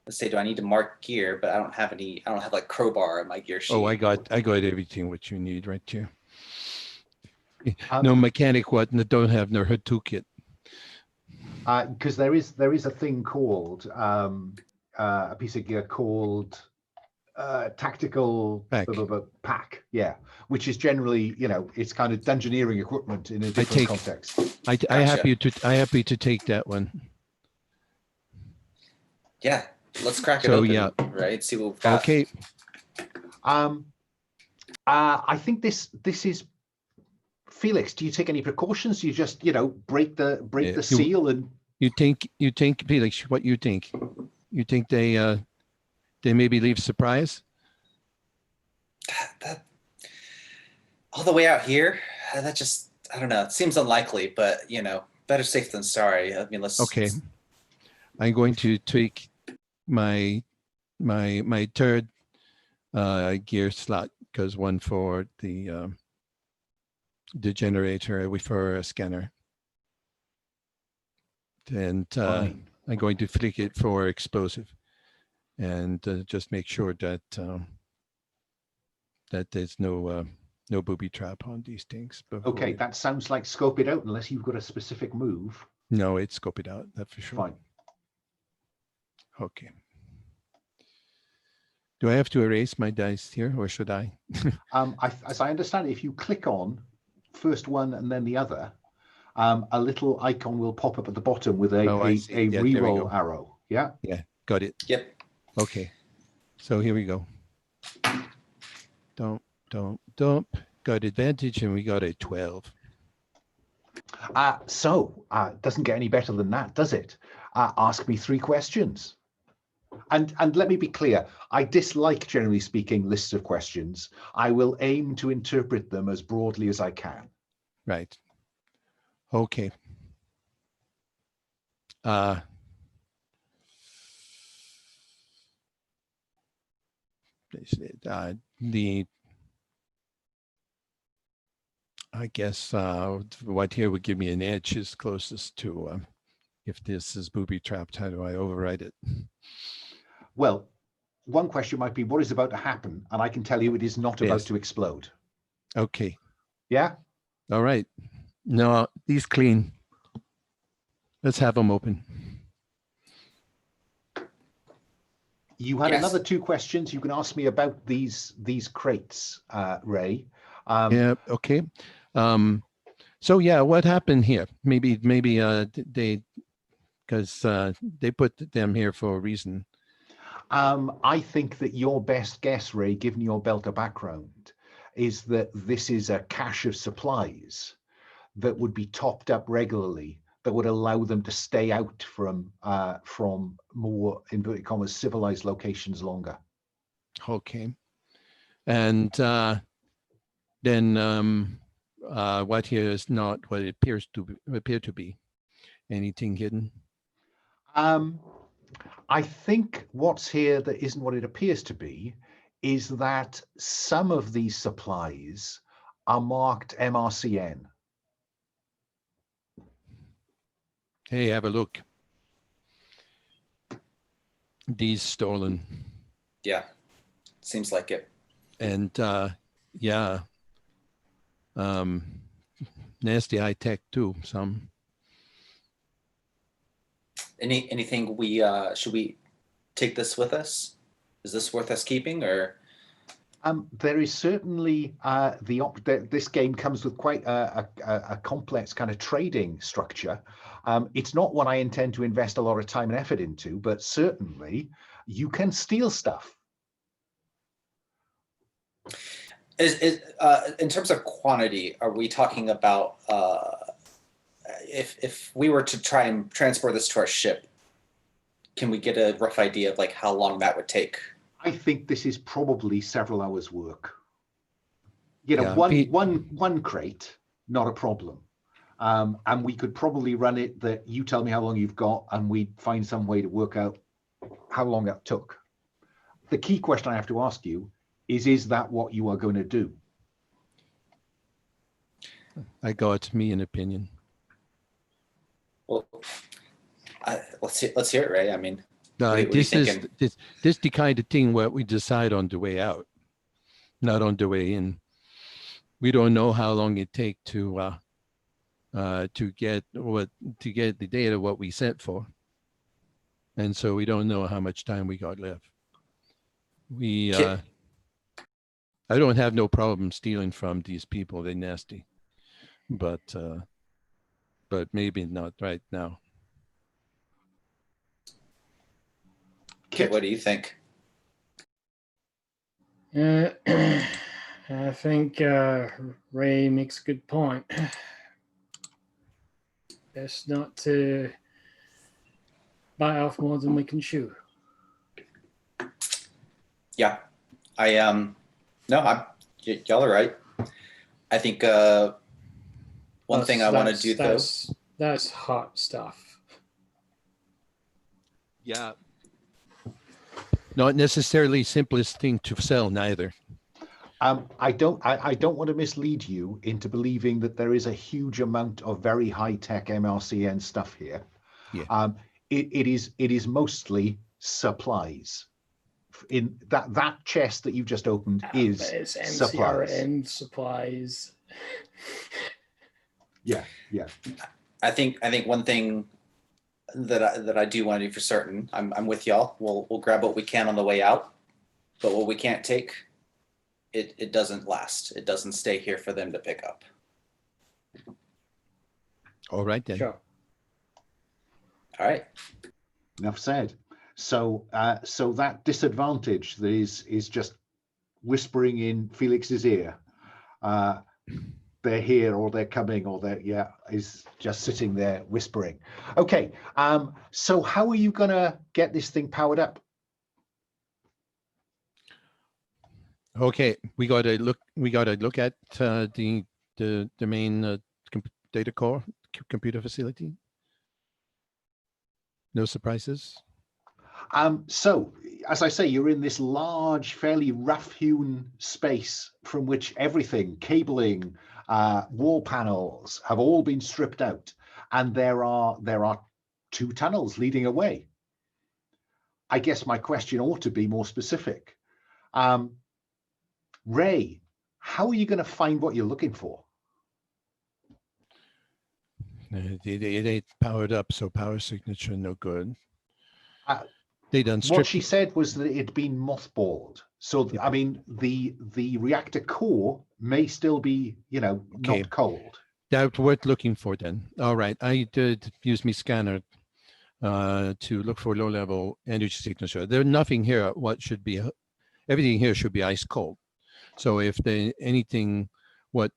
Let's say, do I need to mark gear? But I don't have any. I don't have like crowbar in my gear sheet. Oh, I got everything what you need right here. No mechanic what don't have no her toolkit. Because there is a thing called a piece of gear called tactical pack, yeah, which is generally, it's kind of dungeoneering equipment in a different context. I happy to take that one. Yeah, let's crack it open. Yeah, right. See what we've got. Okay. I think this is. Felix, do you take any precautions? You just, break the seal and. You think Felix? What you think? You think they maybe leave surprise? That all the way out here. That just, I don't know. It seems unlikely, but better safe than sorry. I mean, let's. Okay. I'm going to take my third gear slot, because one for the generator for a scanner, and I'm going to flick it for explosive, and just make sure that that there's no booby trap on these things. Okay, that sounds like scope it out, unless you've got a specific move. No, it's scope it out, that's for sure. Fine. Okay. Do I have to erase my dice here, or should I? As I understand it, if you click on first one and then the other, a little icon will pop up at the bottom with a reroll arrow. Yeah? Yeah, got it. Yep. Okay. So here we go. Dump. Got advantage, and we got a 12. Doesn't get any better than that, does it? Ask me 3 questions. And let me be clear, I dislike, generally speaking, lists of questions. I will aim to interpret them as broadly as I can. Right. Okay. I guess what here would give me an edge is closest to if this is booby trapped, how do I override it? Well, one question might be, what is about to happen? And I can tell you it is not about to explode. Okay. Yeah? All right. No, these clean. Let's have them open. You had another 2 questions. You can ask me about these crates, Ray. Yeah, okay. So yeah, what happened here? Maybe they, because they put them here for a reason. I think that your best guess, Ray, given your Belter background, is that this is a cache of supplies that would be topped up regularly, that would allow them to stay out from more, inverted commas, civilized locations longer. Okay. And then what here is not what it appear to be. Anything hidden? I think what's here that isn't what it appears to be is that some of these supplies are marked MRCN. Hey, have a look. These stolen. Yeah. Seems like it. And yeah, nasty high tech too. Some. Anything we should we take this with us? Is this worth us keeping, or? There is certainly this game comes with quite a complex kind of trading structure. It's not one I intend to invest a lot of time and effort into, but certainly you can steal stuff. In terms of quantity, are we talking about if we were to try and transport this to our ship, can we get a rough idea of like how long that would take? I think this is probably several hours work. You know, Yeah, one crate, not a problem. And we could probably run it that you tell me how long you've got and we'd find some way to work out how long that took. The key question I have to ask you is that what you are going to do? I got me an opinion. Well, let's hear it, Ray. I mean, No, what are you this is thinking? this the kind of thing where we decide on the way out, not on the way in. We don't know how long it take to get the data what we sent for, and so we don't know how much time we got left. I don't have no problem stealing from these people. They're nasty, but maybe not right now. Kit, what do you think? I think Ray makes a good point. Best not to bite off more than we can chew. Yeah, y'all are right. I think one thing I want to do though. That's hot stuff. Yeah. Not necessarily simplest thing to sell neither. I don't want to mislead you into believing that there is a huge amount of very high-tech MRCN stuff here. Yeah. It is mostly supplies. In that chest that you've just opened is it's supplies. MCRN supplies. Yeah. I think one thing that I do want to do for certain, I'm with y'all. We'll grab what we can on the way out, but what we can't take, it doesn't last. It doesn't stay here for them to pick up. All right then. Sure. All right. Enough said. So that disadvantage that is just whispering in Felix's ear, they're here or they're coming or is just sitting there whispering. Okay, so how are you gonna get this thing powered up? Okay, we gotta look at the main data core computer facility. No surprises. So, as I say, you're in this large, fairly rough-hewn space from which everything, cabling, wall panels have all been stripped out, and there are two tunnels leading away. I guess my question ought to be more specific. Ray, how are you going to find what you're looking for? It ain't powered up, so power signature no good. They done What she said was that it'd been mothballed. So I mean, the reactor core may still be, not cold. That's worth looking for then. All right, I did use my scanner to look for low-level energy signature. There's nothing here. Everything here should be ice cold. So if anything,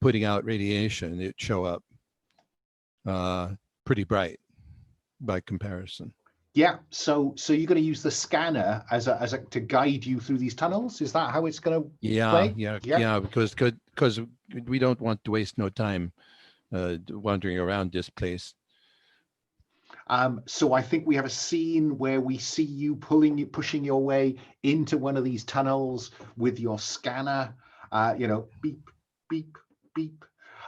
putting out radiation, it show up pretty bright by comparison. Yeah. So you're going to use the scanner as a to guide you through these tunnels. Is that how it's going to play? Yeah. Because we don't want to waste no time wandering around this place. So I think we have a scene where we see you pushing your way into one of these tunnels with your scanner. Beep, beep, beep.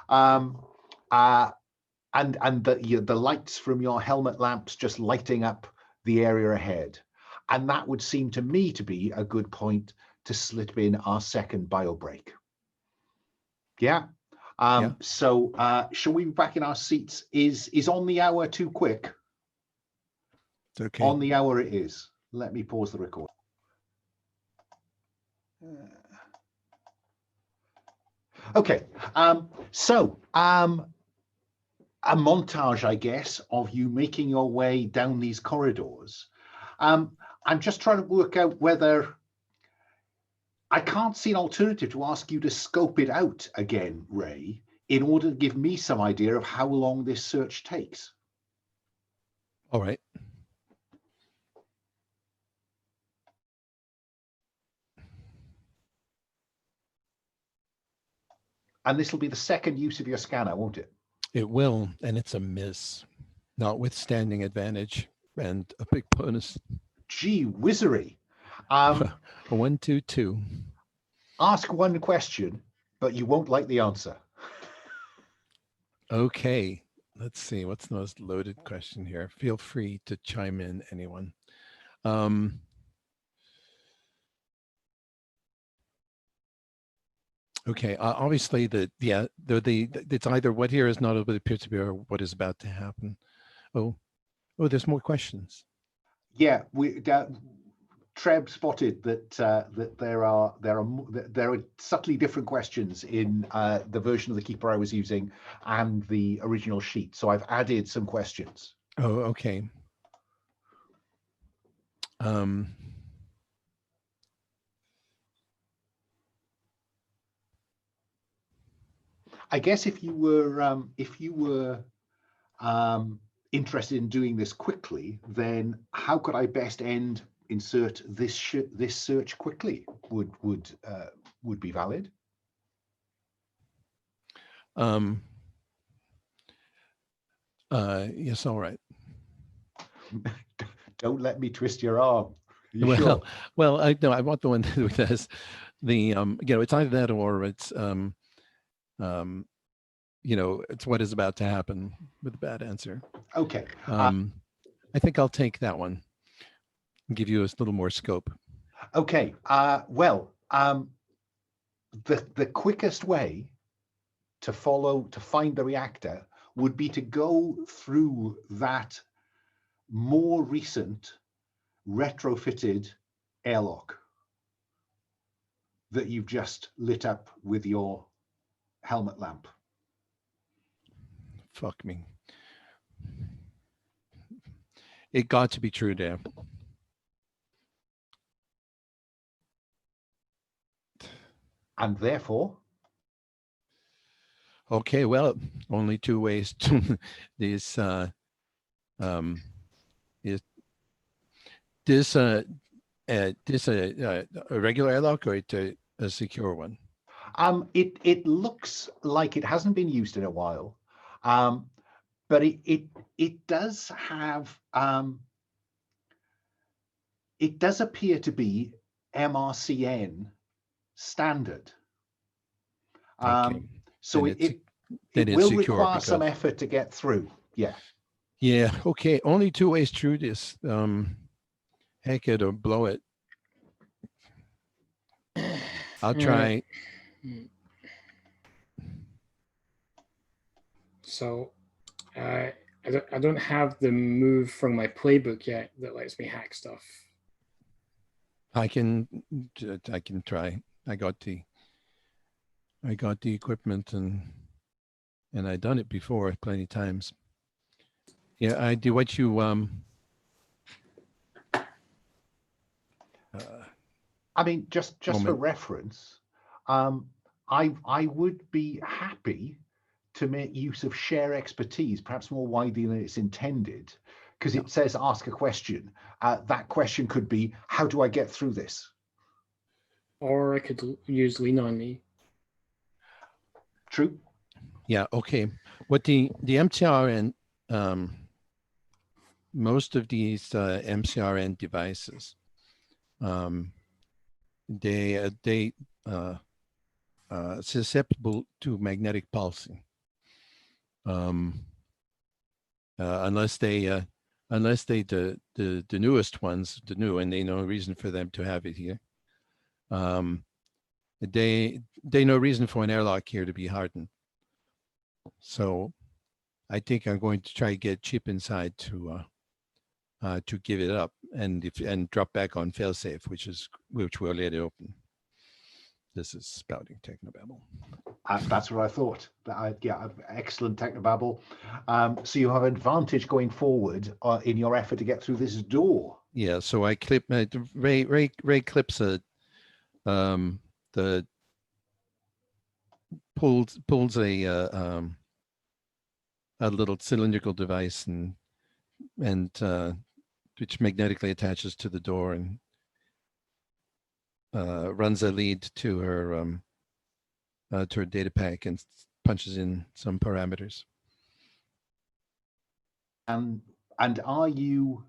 And the lights from your helmet lamps just lighting up the area ahead. And that would seem to me to be a good point to slip in our second bio break. Yeah. Yeah. So shall we be back in our seats? Is on the hour too quick? It's okay. On the hour it is. Let me pause the record. Okay. So a montage, I guess, of you making your way down these corridors. I'm just trying to work out whether I can't see an alternative to ask you to scope it out again, Rae, in order to give me some idea of how long this search takes. All right. And this will be the second use of your scanner, won't it? It will, and it's a miss, notwithstanding advantage and a big bonus. Gee whizzery. 1, 2, 2. Ask one question, but you won't like the answer. Okay. Let's see. What's the most loaded question here? Feel free to chime in, anyone. Okay. Obviously, it's either what here is not what appears to be or what is about to happen. Oh, there's more questions. Yeah, Treb spotted that that there are subtly different questions in the version of the Keeper I was using and the original sheet. So I've added some questions. Oh, okay. I guess if you were interested in doing this quickly, then how could I best insert this search quickly? Would be valid. Yes, all right. Don't let me twist your arm. Well, sure? well, I want the one that has the it's either that or it's it's what is about to happen with a bad answer. Okay. I think I'll take that one and give you a little more scope. Okay. Well, the quickest way to find the reactor would be to go through that more recent retrofitted airlock that you've just lit up with your helmet lamp. Fuck me. It got to be true, Dan. And therefore? Okay, well, only two ways to this is this a regular airlock or a secure one? It looks like it hasn't been used in a while, but it does have it does appear to be MCRN standard. Okay. So it will require some effort to get through. Yeah. Yeah. Okay. Only two ways through this. Heck it or blow it. I'll try. So I don't have the move from my playbook yet that lets me hack stuff. I can try. I got the equipment and I done it before plenty of times. Yeah, I do what you I mean, just for reference, I would be happy to make use of share expertise, perhaps more widely than it's intended, because it says ask a question. That question could be, how do I get through this? Or I could use lean on me. True. Yeah. Okay. What the MCRN, most of these MCRN devices, they susceptible to magnetic pulsing, unless the newest ones, and they no reason for them to have it here. They no reason for an airlock here to be hardened. So I think I'm going to try to get Chip inside to give it up and drop back on failsafe, which will let it open. This is spouting technobabble. That's what I thought. Yeah, excellent technobabble. So you have advantage going forward in your effort to get through this door. Yeah. So I clip Ray clips pulls a little cylindrical device and which magnetically attaches to the door and runs a lead to her data pack and punches in some parameters. And are you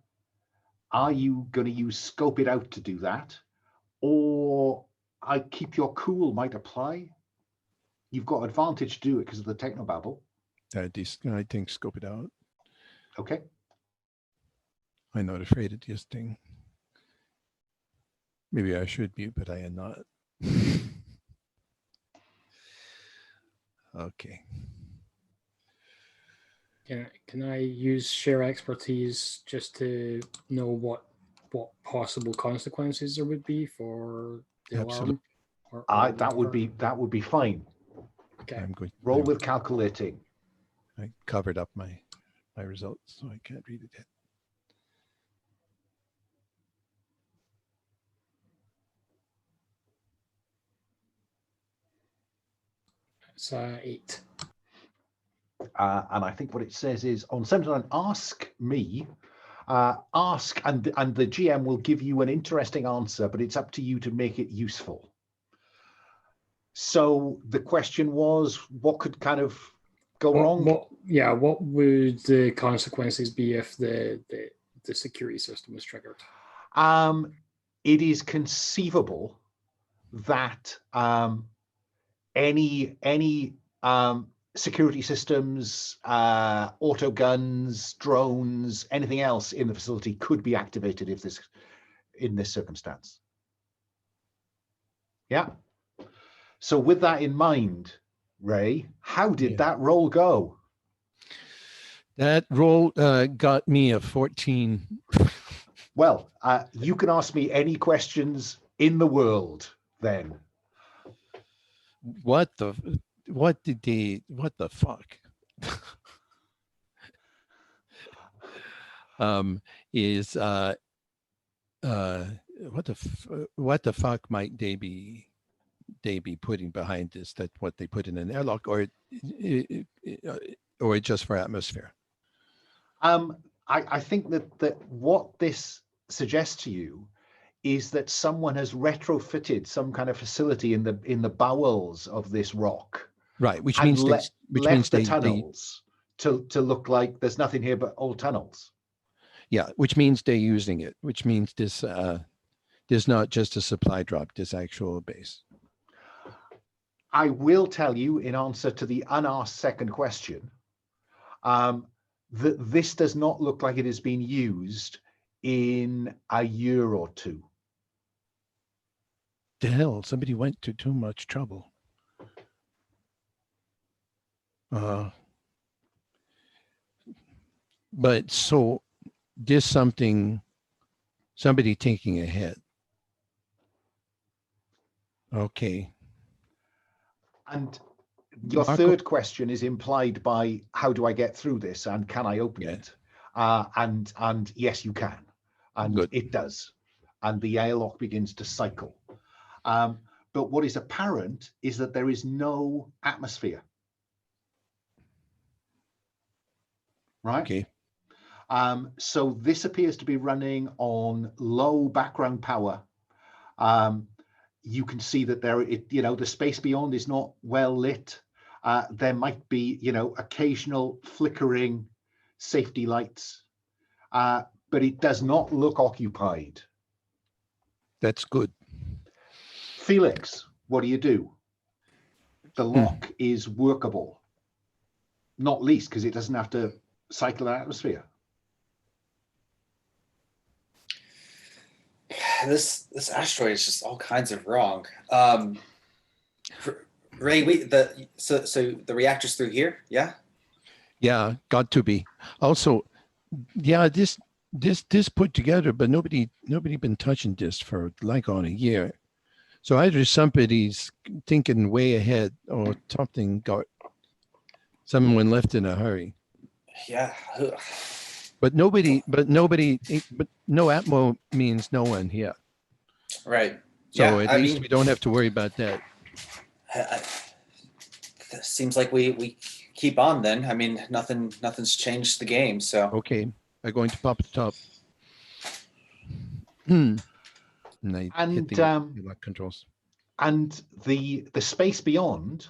going to use scope it out to do that, or I keep your cool might apply? You've got advantage to do it because of the technobabble. I think scope it out. Okay. I'm not afraid of this thing. Maybe I should be, but I am not. Okay. Can I use share expertise just to know what possible consequences there would be for the Absolutely. alarm? That would be fine. Okay. I'm going Roll with calculating. I covered up my results, so I can't read it yet. It's 8. And I think what it says is on 79, ask me, and the GM will give you an interesting answer, but it's up to you to make it useful. So the question was, what could kind of go wrong? What would the consequences be if the security system was triggered? It is conceivable that any security systems, auto guns, drones, anything else in the facility could be activated in this circumstance. Yeah. So with that in mind, Ray, how did that roll go? That roll got me a 14. Well, you can ask me any questions in the world then. What the fuck? What the fuck might they be putting behind this? That what they put in an airlock, or just for atmosphere? I think that what this suggests to you is that someone has retrofitted some kind of facility in the bowels of this rock, right? Which means the tunnels to look like there's nothing here but old tunnels. Yeah, which means they're using it. Which means there's not just a supply drop. There's actual base. I will tell you in answer to the unasked second question, that this does not look like it has been used in a year or two. The hell, somebody went to too much trouble. But so there's somebody thinking ahead. Okay. And your third question is implied by how do I get through this and can I open it? And yes, you can. And good. It does. And the airlock begins to cycle. But what is apparent is that there is no atmosphere. Right? Okay. So this appears to be running on low background power. You can see that the space beyond is not well lit. There might be, occasional flickering safety lights, but it does not look occupied. That's good. Felix, what do you do? The lock is workable, not least because it doesn't have to cycle an atmosphere. This asteroid is just all kinds of wrong. Ray, so the reactor's through here, yeah? Yeah, got to be. Also, yeah, this put together, but nobody been touching this for like on a year. So either somebody's thinking way ahead or something got someone left in a hurry. Yeah. But no Atmo means no one here. Right. So yeah, at least we don't have to worry about that. Seems like we keep on then. I mean, nothing's changed the game. So Okay, I'm going to pop the top. And I hit the lock controls. And the space beyond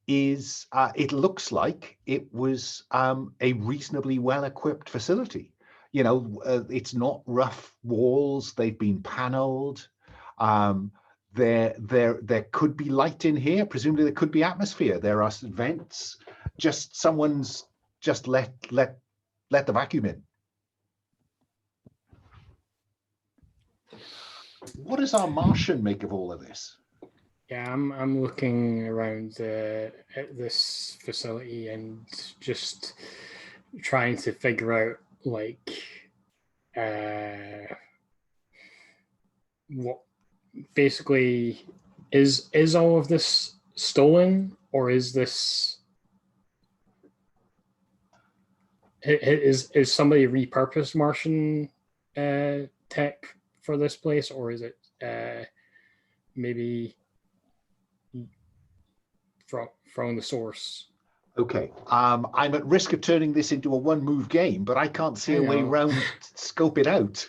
is it looks like it was a reasonably well-equipped facility. You know, it's not rough walls. They've been paneled. There could be light in here. Presumably there could be atmosphere. There are vents. Just someone's just let the vacuum in. What does our Martian make of all of this? Yeah, I'm looking around at this facility and just trying to figure out like what basically is all of this stolen, or is this is somebody repurposed Martian tech for this place, or is it maybe from the source? Okay, I'm at risk of turning this into a one-move game, but I can't see a way around scope it out.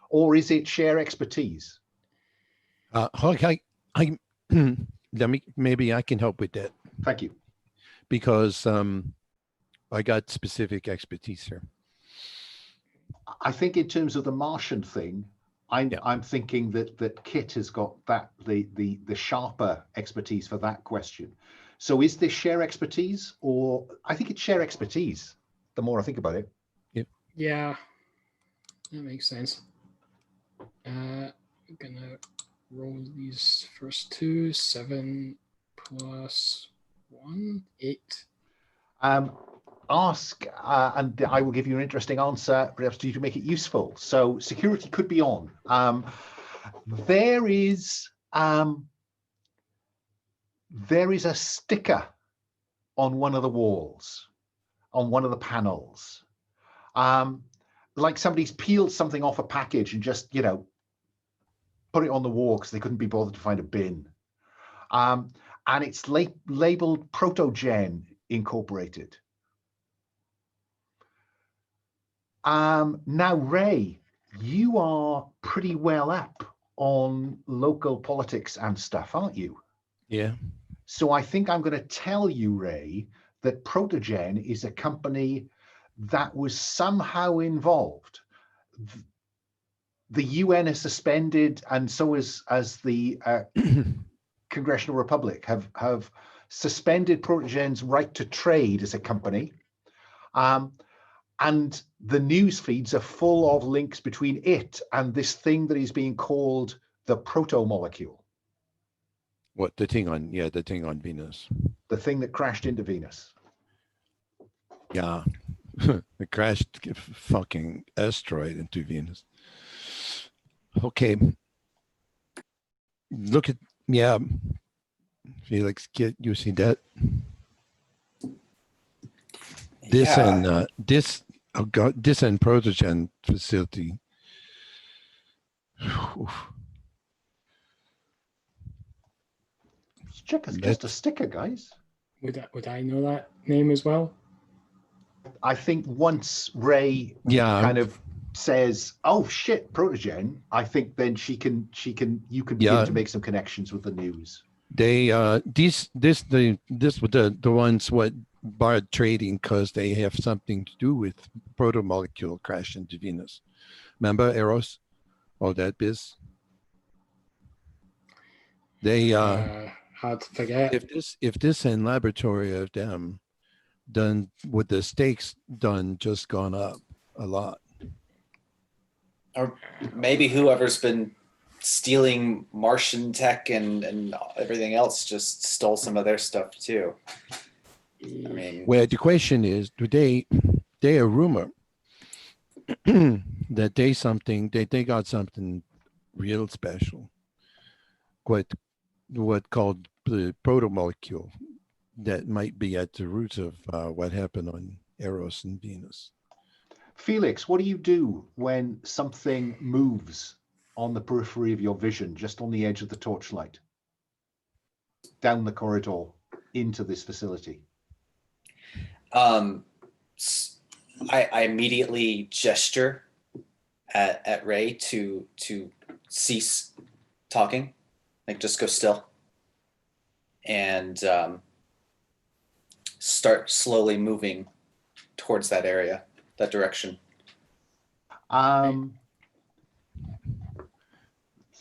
Or is it share expertise? Okay, maybe I can help with that. Thank you. Because I got specific expertise here. I think in terms of the Martian thing, I'm thinking that Kit has got the sharper expertise for that question. So is this share expertise, or I think it's share expertise, the more I think about it. Yeah, that makes sense. I'm gonna roll these first two. 7 plus 1, 8. Ask, and I will give you an interesting answer, perhaps to make it useful. So security could be on. There is a sticker on one of the walls, on one of the panels. Like somebody's peeled something off a package and just, put it on the wall because they couldn't be bothered to find a bin. And it's labeled Protogen Incorporated. Now, Ray, you are pretty well up on local politics and stuff, aren't you? Yeah. So I think I'm going to tell you, Ray, that Protogen is a company that was somehow involved. The UN has suspended, and so as the Congressional Republic have suspended Protogen's right to trade as a company. And the news feeds are full of links between it and this thing that is being called the proto-molecule. What, the thing on Venus? The thing that crashed into Venus. Yeah, it crashed fucking asteroid into Venus. Okay. Look at, Felix, you see that? This and this and Protogen facility. Check is just a sticker, guys. Would I know that name as well? I think once Ray kind of says, "Oh shit, Protogen," I think then you can begin to make some connections with the news. They this were the ones what barred trading because they have something to do with proto-molecule crash into Venus. Remember Eros? All that biz. They hard to forget. If this in laboratory of them done with the stakes done just gone up a lot. Or maybe whoever's been stealing Martian tech and everything else just stole some of their stuff too. I mean, Well, the question is, do they a rumor that they got something real special, what called the protomolecule that might be at the root of what happened on Eros and Venus. Felix, what do you do when something moves on the periphery of your vision, just on the edge of the torchlight, down the corridor into this facility? I immediately gesture at Rae to cease talking, like just go still, and start slowly moving towards that area, that direction.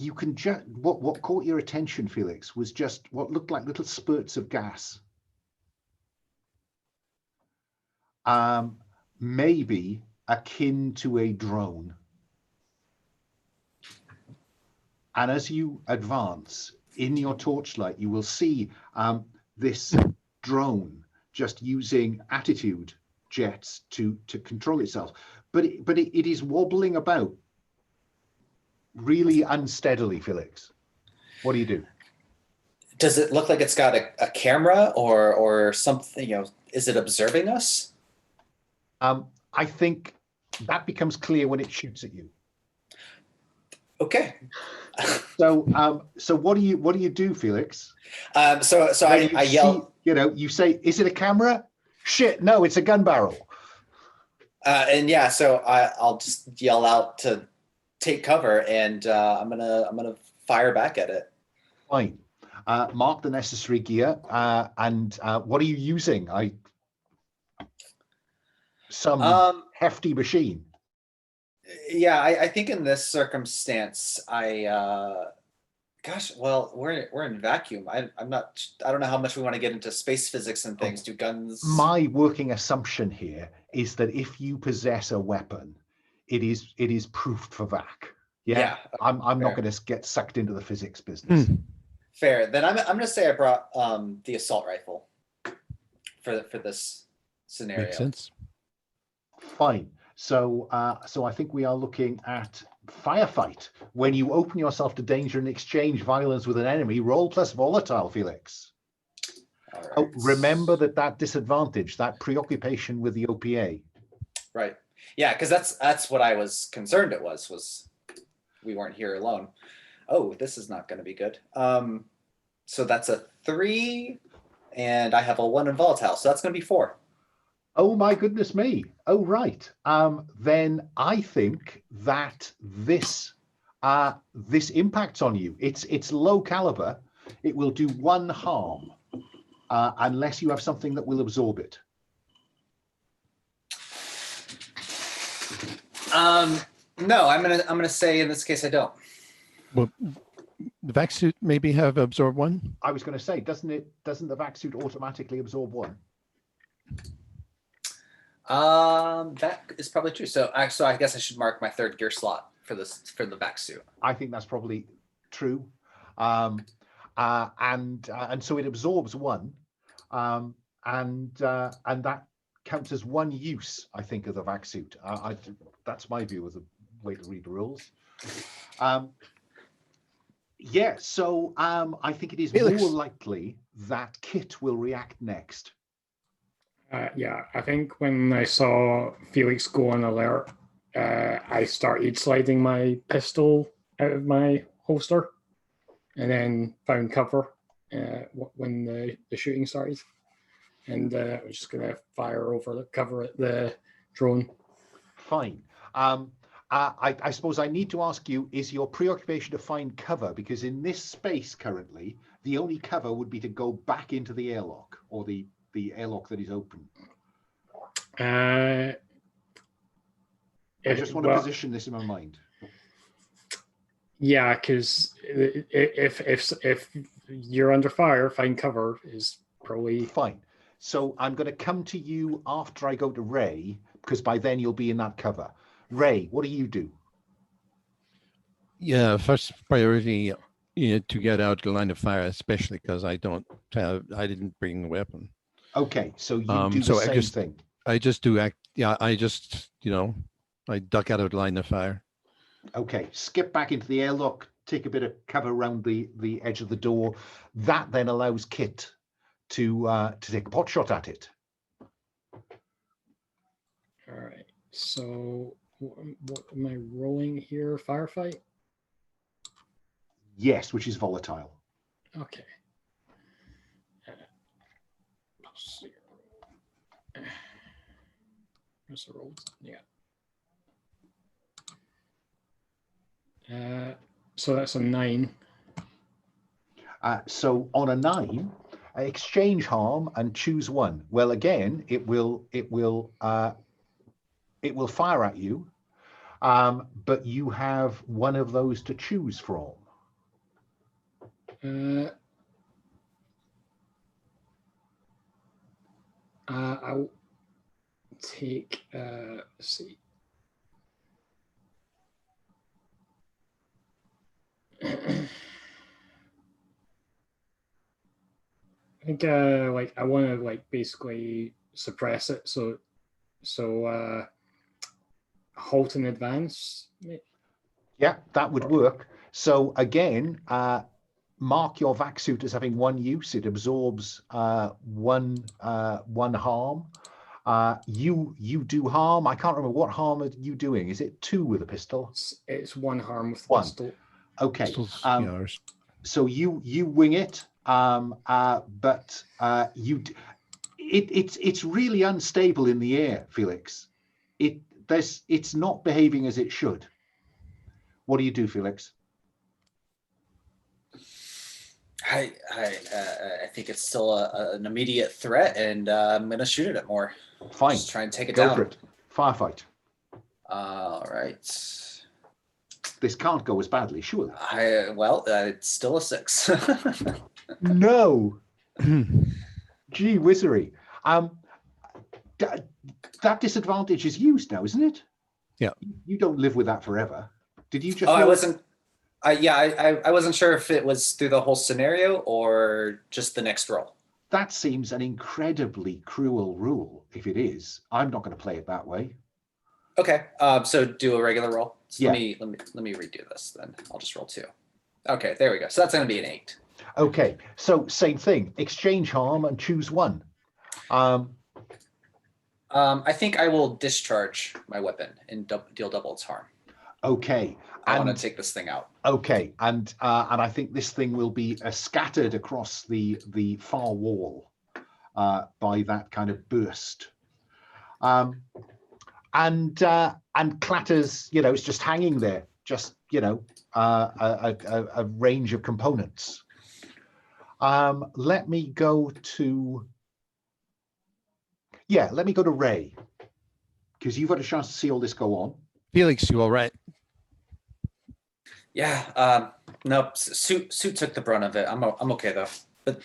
You can just what caught your attention, Felix, was just what looked like little spurts of gas. Maybe akin to a drone. And as you advance in your torchlight, you will see this drone just using attitude jets to control itself. But it is wobbling about really unsteadily, Felix. What do you do? Does it look like it's got a camera or something? Is it observing us? I think that becomes clear when it shoots at you. Okay. So what do you do, Felix? So I yell. You say, "Is it a camera?" Shit, no, it's a gun barrel. And yeah, so I'll just yell out to take cover, and I'm gonna fire back at it. Fine. Mark the necessary gear. And what are you using? Some hefty machine. Yeah, I think in this circumstance, gosh, well, we're in vacuum. I don't know how much we want to get into space physics and things. Do guns? My working assumption here is that if you possess a weapon, it is proofed for vac. Yeah. I'm not going to get sucked into the physics business. Fair. Then I'm going to say I brought the assault rifle for this scenario. Makes sense. Fine. So I think we are looking at firefight. When you open yourself to danger and exchange violence with an enemy, roll plus volatile, Felix. All right. Oh, remember that disadvantage, that preoccupation with the OPA. Right. Yeah, because that's what I was concerned it was we weren't here alone. Oh, this is not going to be good. So that's a 3, and I have a 1 in volatile, so that's going to be 4. Oh my goodness me. Oh, right. Then I think that this impacts on you. It's low caliber. It will do 1 harm unless you have something that will absorb it. No, I'm gonna say in this case I don't. Well, the vac suit maybe have absorb 1. I was going to say, doesn't the vac suit automatically absorb 1? That is probably true. So I guess I should mark my 3rd gear slot for the vac suit. I think that's probably true. And so it absorbs 1, and that counts as 1 use, I think, of the vac suit. That's my view of the way to read the rules. Yeah, so I think it is Felix. more likely that Kit will react next. Yeah, I think when I saw Felix go on alert, I started sliding my pistol out of my holster and then found cover when the shooting started. And I was just going to fire over the cover at the drone. Fine. I suppose I need to ask you, is your preoccupation to find cover? Because in this space currently, the only cover would be to go back into the airlock, or the airlock that is open. I just want to position this in my mind. Yeah, because if you're under fire, find cover is probably fine. So I'm going to come to you after I go to Rae, because by then you'll be in that cover. Rae, what do you do? Yeah, first priority to get out the line of fire, especially because I didn't bring a weapon. Okay, so you do the So same thing. I just do act. Yeah, I just I duck out of the line of fire. Okay, skip back into the airlock, take a bit of cover around the edge of the door. That then allows Kit to take a pot shot at it. All right. So what am I rolling here? Firefight? Yes, which is volatile. Okay. Plus 0. Where's the rolls? Yeah. So that's a 9. So on a 9, exchange harm and choose one. Well, again, it will fire at you, but you have one of those to choose from. I'll take. Let's see. I think like I want to like basically suppress it, so halt in advance. Yeah, that would work. So again, mark your vac suit as having one use. It absorbs one harm. You do harm. I can't remember what harm are you doing. Is it 2 with a pistol? It's 1 harm with the 1. pistol. Okay. Yours. So you wing it, but it's really unstable in the air, Felix. It's not behaving as it should. What do you do, Felix? I think it's still an immediate threat, and I'm gonna shoot at it more. Fine. Just try and take it Go down. for it. Firefight. All right. This can't go as badly, surely. It's still a 6. No. Gee whizzery. That disadvantage is used now, isn't it? Yeah. You don't live with that forever. Did you just? Oh, I wasn't. I wasn't sure if it was through the whole scenario or just the next roll. That seems an incredibly cruel rule. If it is, I'm not going to play it that way. Okay. So do a regular roll. So Yeah. Let me redo this then. I'll just roll 2. Okay, there we go. So that's going to be an 8. Okay. So same thing. Exchange harm and choose one. I think I will discharge my weapon and deal double its harm. Okay. I want to take this thing out. Okay, and I think this thing will be scattered across the far wall by that kind of burst, and clatters. It's just hanging there, just a range of components. Let me go to Rae, because you've got a chance to see all this go on. Felix, you all right? Yeah. Nope. Suit took the brunt of it. I'm okay though. But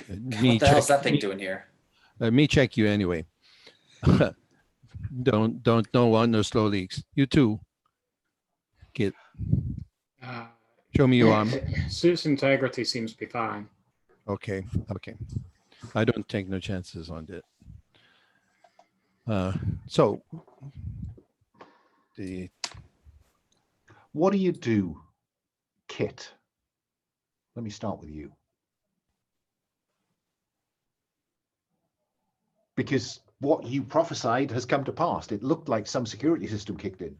what the hell's that thing doing here? Let me check you anyway. don't want no slow leaks. You too. Kid. Show me your arm. Suit's integrity seems to be fine. Okay. I don't take no chances on that. So what do you do, Kit? Let me start with you. Because what you prophesied has come to pass. It looked like some security system kicked in.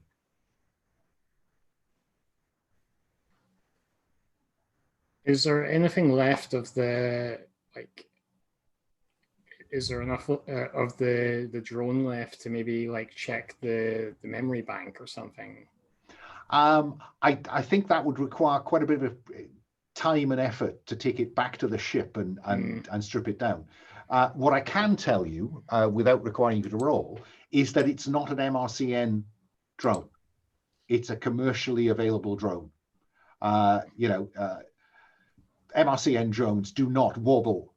Is there anything left of the, like, is there enough of the drone left to maybe like check the memory bank or something? I think that would require quite a bit of time and effort to take it back to the ship and strip it down. What I can tell you, without requiring you to roll, is that it's not an MRCN drone. It's a commercially available drone. MRCN drones do not wobble.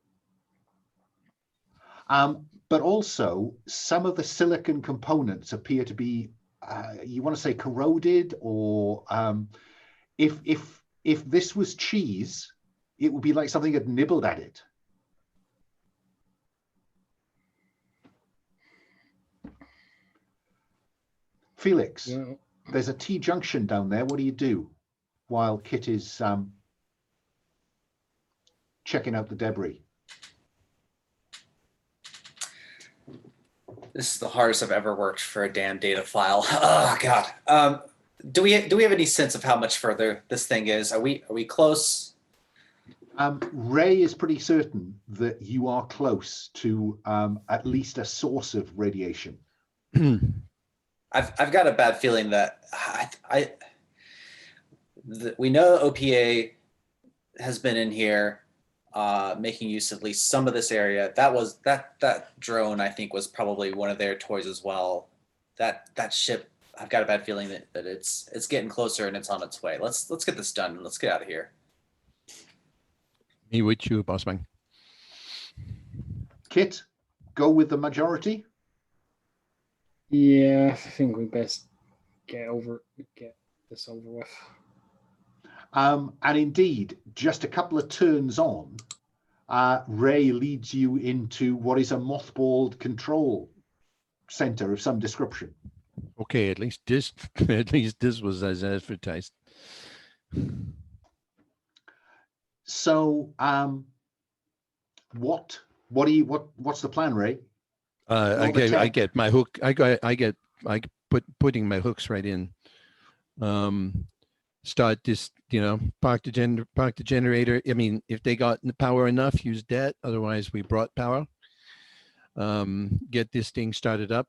But also, some of the silicon components appear to be you want to say corroded, or if this was cheese, it would be like something had nibbled at it. Felix, Yeah. there's a T-junction down there. What do you do while Kit is checking out the debris? This is the hardest I've ever worked for a damn data file. Oh God. Do we have any sense of how much further this thing is? Are we close? Rae is pretty certain that you are close to at least a source of radiation. I've got a bad feeling that we know OPA has been in here, making use of at least some of this area. That drone, I think, was probably one of their toys as well. That ship, I've got a bad feeling that it's getting closer and it's on its way. Let's get this done and let's get out of here. Me with you, bossman. Kit, go with the majority. Yeah, I think we best get this over with. And indeed, just a couple of turns on, Rae leads you into what is a mothballed control center of some description. Okay, at least this was as advertised. So, what's the plan, Rae? I get my hook. Putting my hooks right in. Start this, park the generator. I mean, if they got power enough, use that. Otherwise, we brought power. Get this thing started up.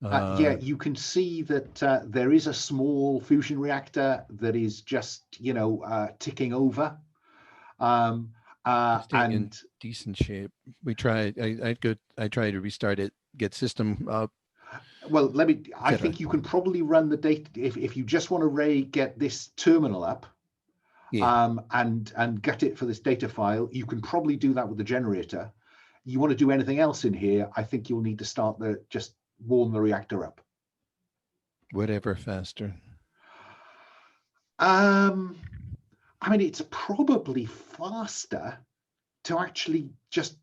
Yeah, you can see that there is a small fusion reactor that is just, ticking over. And in decent shape. We tried. I tried to restart it. Get system up. Well, I think you can probably run the data if you just want to get this terminal up, yeah. And get it for this data file. You can probably do that with the generator. You want to do anything else in here? I think you'll need to just warm the reactor up. Whatever, faster. I mean, it's probably faster to actually just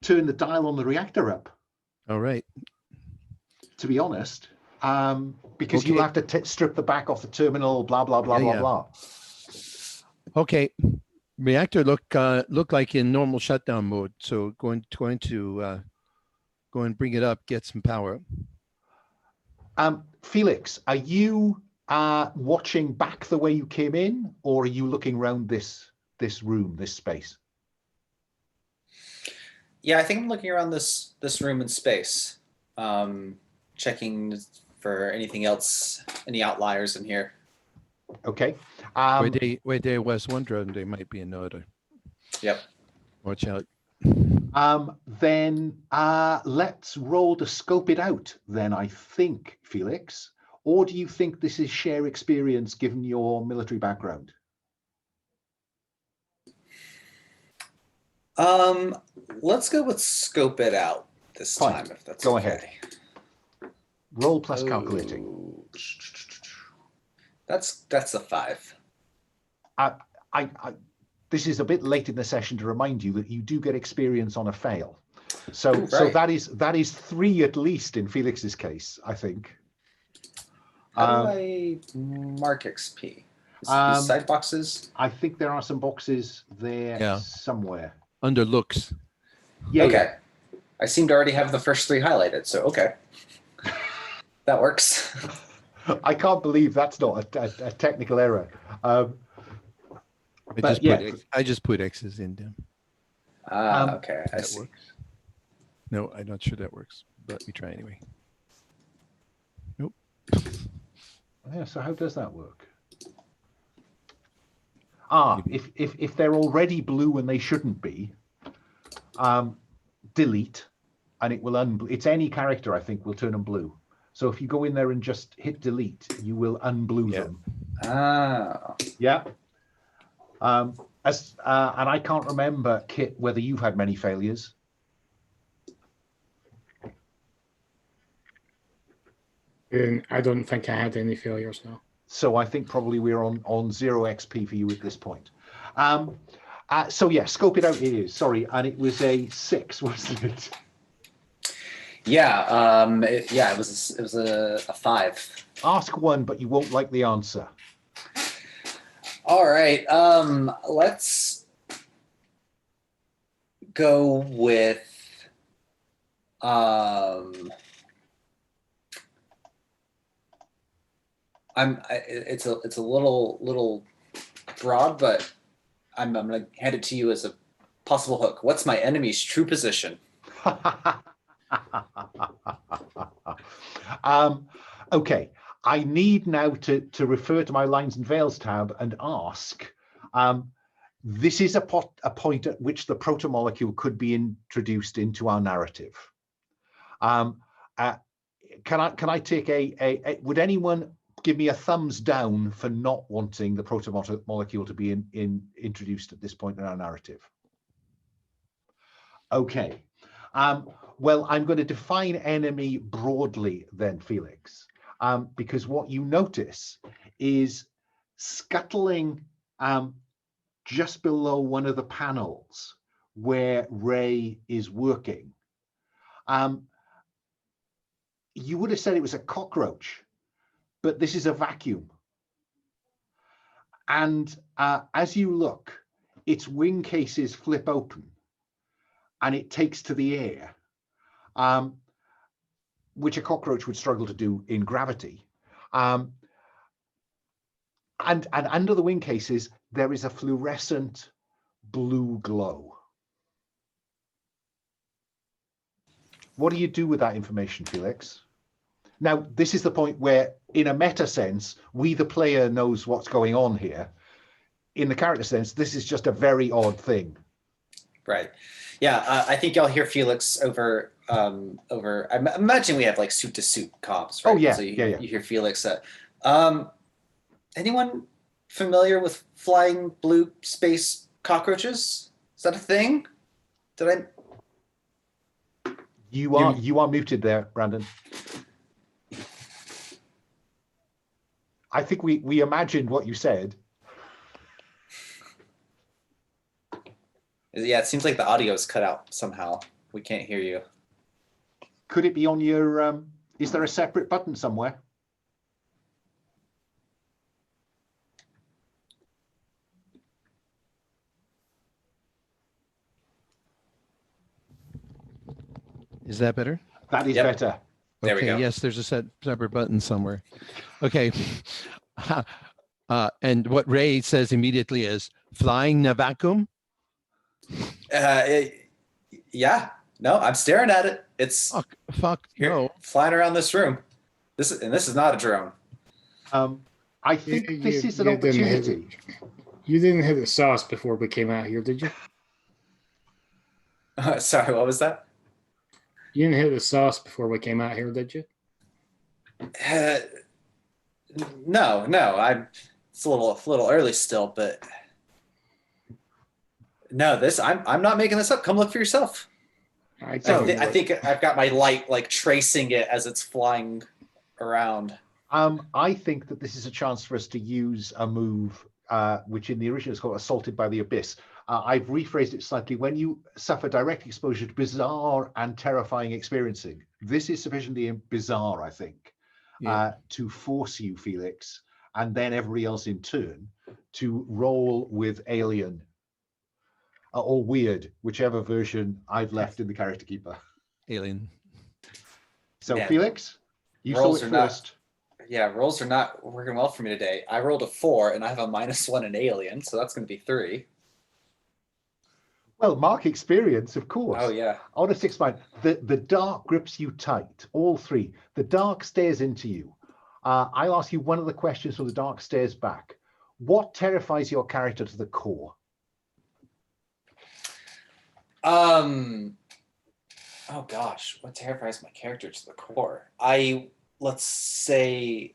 turn the dial on the reactor up. All right. To be honest, because Okay. you'll have to strip the back off the terminal, blah, blah, blah, blah, blah. Okay. Reactor look like in normal shutdown mode. So going to go and bring it up, get some power. Felix, are you watching back the way you came in, or are you looking around this room, this space? Yeah, I think I'm looking around this room and space, checking for anything else, any outliers in here. Okay. Where there was one drone, there might be another. Yep. Watch out. Then let's roll to scope it out then, I think, Felix. Or do you think this is share experience given your military background? Let's go with scope it out this Fine. time, if that's Go okay. ahead. Roll plus calculating. That's a 5. This is a bit late in the session to remind you that you do get experience on a fail. So Ooh, so right. that is 3 at least in Felix's case, I think. How do I mark XP? These side boxes? I think there are some boxes there somewhere. Under looks. Yeah. Okay. Yeah. I seem to already have the first 3 highlighted, so okay. That works. I can't believe that's not a technical error. I just put X's in them. Okay, I That see. works. No, I'm not sure that works, but we try anyway. Nope. Yeah, so how does that work? If they're already blue and they shouldn't be, delete, and it will it's any character, I think, will turn them blue. So if you go in there and just hit delete, you will unblue them. Ah. Yeah. And I can't remember, Kit, whether you've had many failures. And I don't think I had any failures now. So I think probably we're on 0 XP for you at this point. So yeah, scope it out it is. Sorry, and it was a 6, wasn't it? Yeah, it was a 5. Ask one, but you won't like the answer. All right, let's go with it's a little broad, but I'm gonna hand it to you as a possible hook. What's my enemy's true position? Okay, I need now to refer to my lines and veils tab and ask. This is a point at which the protomolecule could be introduced into our narrative. Can I take would anyone give me a thumbs down for not wanting the protomolecule to be introduced at this point in our narrative? Okay. Well, I'm going to define enemy broadly then, Felix, because what you notice is scuttling just below one of the panels where Rae is working. You would have said it was a cockroach, but this is a vacuum. And as you look, its wing cases flip open and it takes to the air, which a cockroach would struggle to do in gravity. And under the wing cases, there is a fluorescent blue glow. What do you do with that information, Felix? Now, this is the point where, in a meta sense, we, the player, knows what's going on here. In the character sense, this is just a very odd thing. Right. Yeah, I think y'all hear Felix over. I imagine we have like suit to suit comms, right? Oh yeah, so yeah. You hear Felix. Anyone familiar with flying blue space cockroaches? Is that a thing? Did I? You are muted there, Brandon. I think we imagined what you said. Yeah, it seems like the audio is cut out somehow. We can't hear you. Could it be on your, is there a separate button somewhere? Is that better? That is better. There we go. Yes, there's a separate button somewhere. Okay. And what Rae says immediately is, flying in a vacuum? Yeah. No, I'm staring at it. It's fuck here, no. Flying around this room. This is not a drone. I think this is an opportunity. You didn't hit the sauce before we came out here, did you? Sorry, what was that? You didn't hit the sauce before we came out here, did you? No. It's a little early still, but no. I'm not making this up. Come look for yourself. I think I've got my light like tracing it as it's flying around. I think that this is a chance for us to use a move which in the original is called Assaulted by the Abyss. I've rephrased it slightly. When you suffer direct exposure to bizarre and terrifying experiencing, this is sufficiently bizarre, I think, to force you, Felix, and then everybody else in turn, to roll with alien or weird, whichever version I've left in the character keeper. Alien. So Felix, you saw it first. Rolls are not working well for me today. I rolled a 4 and I have a -1 in alien, so that's going to be 3. Well, mark experience, of course. Oh yeah. On a 6 mind, the dark grips you tight. All 3. The dark stares into you. I'll ask you one of the questions from the dark stares back. What terrifies your character to the core? Oh gosh, what terrifies my character to the core? Let's say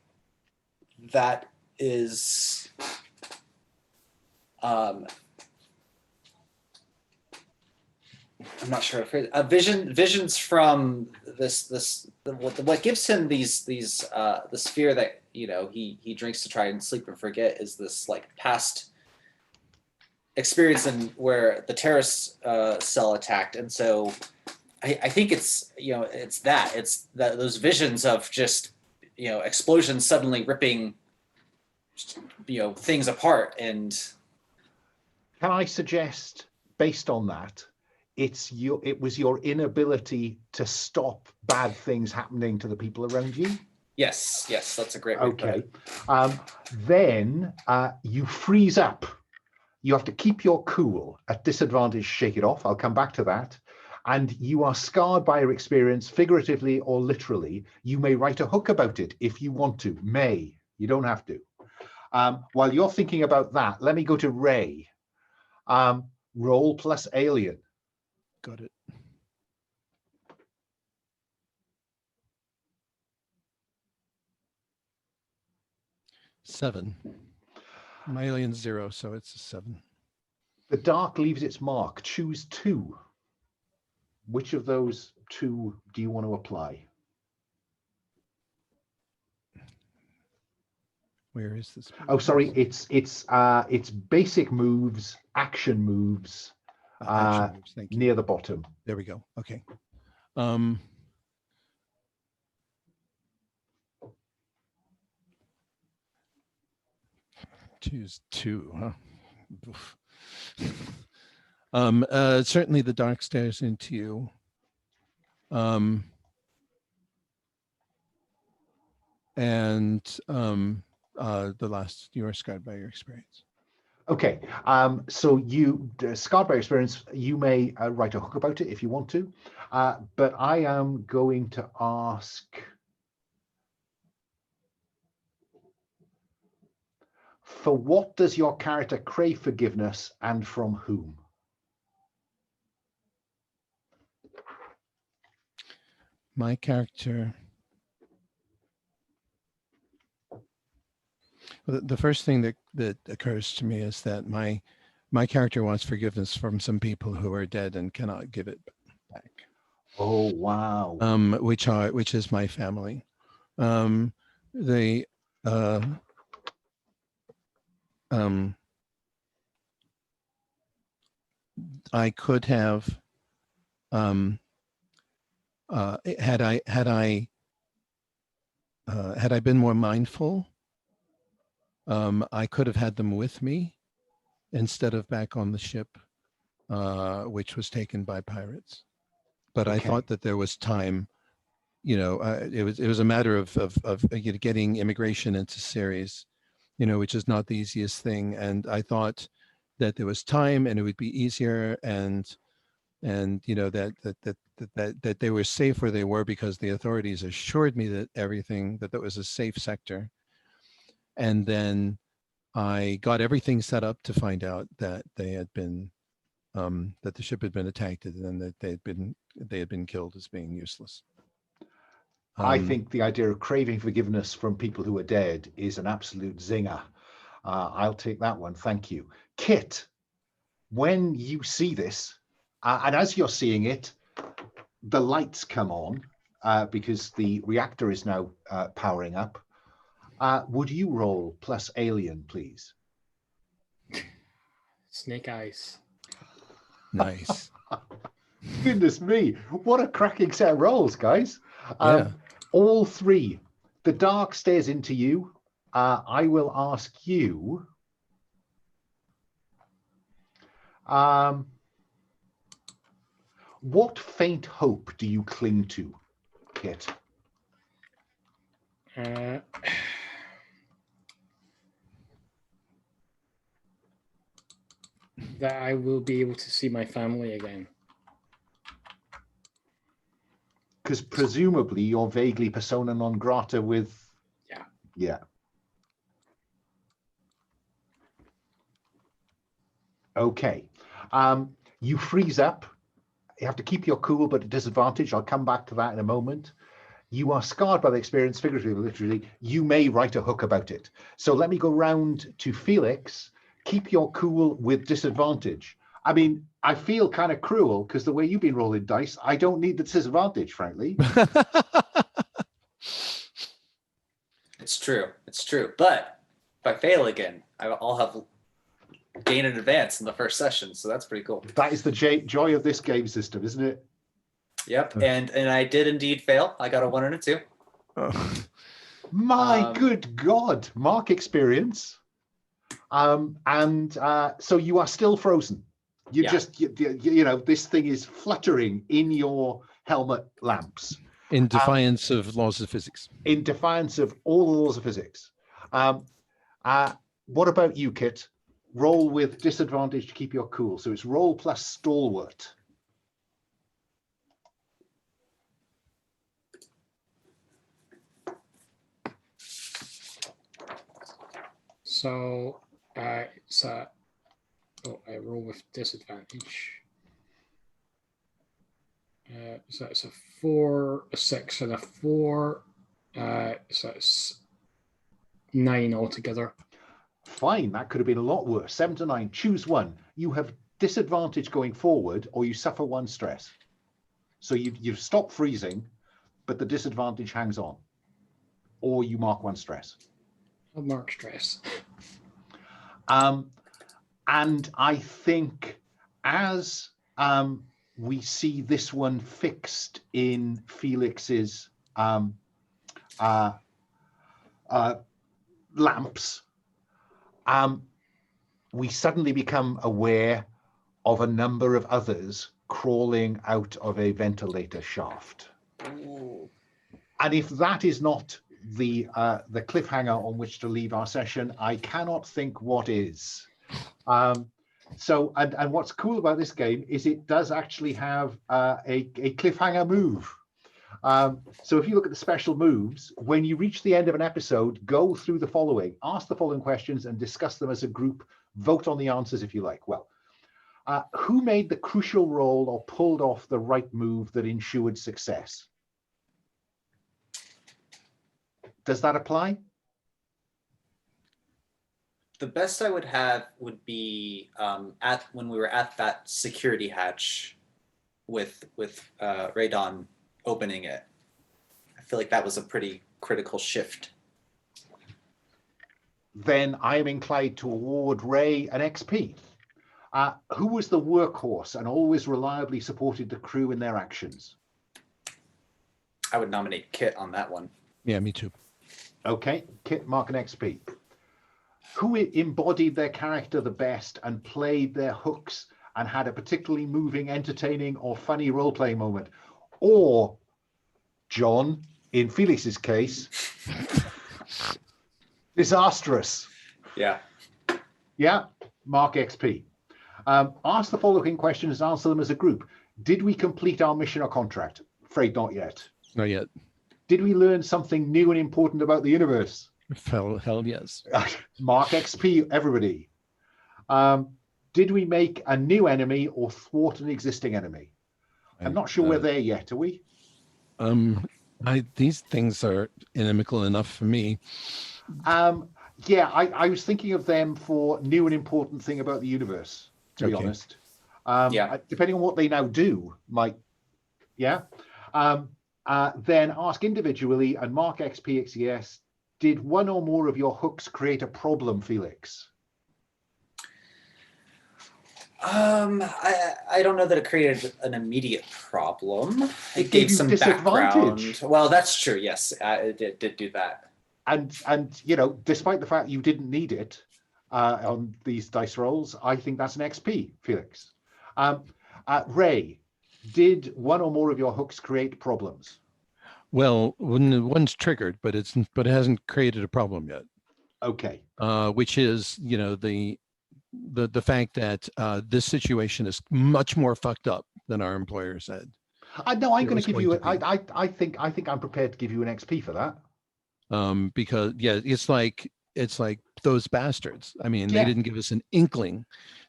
that is I'm not sure if visions from what gives him this fear that he drinks to try and sleep and forget is this like past experience in where the terrorist cell attacked, and so I think it's those visions of just explosions suddenly ripping things apart. And can I suggest, based on that, it was your inability to stop bad things happening to the people around you? Yes, that's a great way to put it. Then you freeze up. You have to keep your cool. At disadvantage, shake it off. I'll come back to that. And you are scarred by your experience, figuratively or literally. You may write a hook about it if you want to. You don't have to. While you're thinking about that, let me go to Rae. Roll plus alien. Got it. Seven. My alien's 0, so it's a 7. The dark leaves its mark. Choose 2. Which of those 2 do you want to apply? Where is this? Oh, sorry. It's basic moves, action moves, Action moves. Thank you. near the bottom. There we go. Okay. Choose 2, huh? Oof. Certainly the dark stares into you. The last, you are scarred by your experience. Okay, so you, scarred by experience, you may write a hook about it if you want to, but I am going to ask, for what does your character crave forgiveness and from whom? My character, the first thing that occurs to me is that my character wants forgiveness from some people who are dead and cannot give it back. Oh, wow. Which is my family. I could have, had I been more mindful, I could have had them with me instead of back on the ship, which was taken by pirates. But I thought that there was time. It was a matter of getting immigration into Ceres, which is not the easiest thing. And I thought that there was time and it would be easier, and that they were safe where they were because the authorities assured me that that was a safe sector. And then I got everything set up to find out that they had been, that the ship had been attacked and that they had been killed as being useless. I think the idea of craving forgiveness from people who are dead is an absolute zinger. I'll take that one. Thank you. Kit, when you see this, and as you're seeing it, the lights come on because the reactor is now powering up. Would you roll plus alien, please? Snake eyes. Nice. Goodness me, what a cracking set of rolls, guys. Yeah. All 3. The dark stares into you. I will ask you, what faint hope do you cling to, Kit? That I will be able to see my family again. Because presumably you're vaguely persona non grata with... Yeah. Okay. You freeze up. You have to keep your cool, but at disadvantage. I'll come back to that in a moment. You are scarred by the experience, figuratively or literally. You may write a hook about it. So let me go round to Felix. Keep your cool with disadvantage. I mean, I feel kind of cruel because the way you've been rolling dice, I don't need the disadvantage, frankly. It's true. It's true. But if I fail again, I'll have gained an advance in the first session. So that's pretty cool. That is the joy of this game system, isn't it? Yep. And I did indeed fail. I got a 1 and a 2. My good God, Mark experience. So you are still frozen. You just, you know, this thing is fluttering in your helmet lamps. In defiance of laws of physics. In defiance of all the laws of physics. What about you, Kit? Roll with disadvantage to keep your cool. So it's roll plus stalwart. So it's a, oh, I roll with disadvantage. So it's a 4, a 6, and a 4. So it's 9 altogether. Fine, that could have been a lot worse. 7 to 9, choose one. You have disadvantage going forward, or you suffer 1 stress. So you've stopped freezing, but the disadvantage hangs on, or you mark 1 stress. I'll mark stress. And I think as we see this one fixed in Felix's lamps, we suddenly become aware of a number of others crawling out of a ventilator shaft. Ooh. And if that is not the cliffhanger on which to leave our session, I cannot think what is. So what's cool about this game is it does actually have a cliffhanger move. So if you look at the special moves, when you reach the end of an episode, go through the following, ask the following questions and discuss them as a group, vote on the answers if you like. Well, who made the crucial roll or pulled off the right move that ensured success? Does that apply? The best I would have would be when we were at that security hatch with Radon opening it. I feel like that was a pretty critical shift. Then I am inclined to award Rae an XP. Who was the workhorse and always reliably supported the crew in their actions? I would nominate Kit on that one. Yeah, me too. Okay, Kit, mark an XP. Who embodied their character the best and played their hooks and had a particularly moving, entertaining, or funny role-playing moment? Or, John, in Felix's case, disastrous. Yeah. Yeah, mark XP. Ask the following questions, answer them as a group. Did we complete our mission or contract? Afraid not yet. Not yet. Did we learn something new and important about the universe? Hell yes. Mark XP, everybody. Did we make a new enemy or thwart an existing enemy? I'm not sure we're there yet, are we? These things are inimical enough for me. Yeah, I was thinking of them for new and important thing about the universe, to be honest. Yeah. Depending on what they now do, might, yeah. Then ask individually and mark XP, XES. Did one or more of your hooks create a problem, Felix? I don't know that it created an immediate problem. It gave some disadvantage. background. Well, that's true. Yes, it did do that. And you know, despite the fact you didn't need it on these dice rolls, I think that's an XP, Felix. Rae, did one or more of your hooks create problems? Well, one's triggered, but it hasn't created a problem yet. Okay. Which is, you know, the fact that this situation is much more fucked up than our employer said. No, I'm going to give you. I think I'm prepared to give you an XP for that. Because yeah, it's like those bastards. I mean, they didn't give us an inkling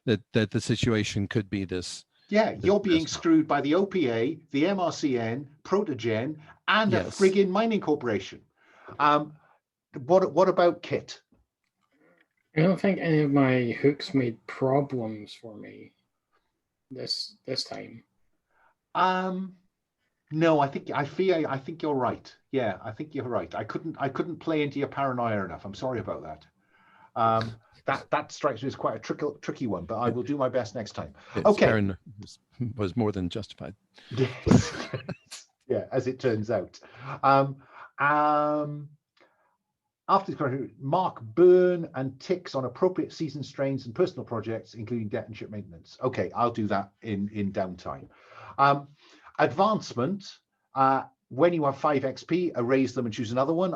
that the situation could be this. Yeah, you're being screwed by the OPA, the MRCN, Protogen, and a friggin' mining corporation. What about Kit? I don't think any of my hooks made problems for me. this time. No, I think you're right. Yeah, I think you're right. I couldn't play into your paranoia enough. I'm sorry about that. That strikes me as quite a tricky one, but I will do my best next time. Okay. Paranoia was more than justified. Yes. Yeah, as it turns out. After this question, Mark burn and ticks on appropriate season strains and personal projects, including debt and ship maintenance. Okay, I'll do that in downtime. Advancement, when you have 5 XP, erase them and choose another one.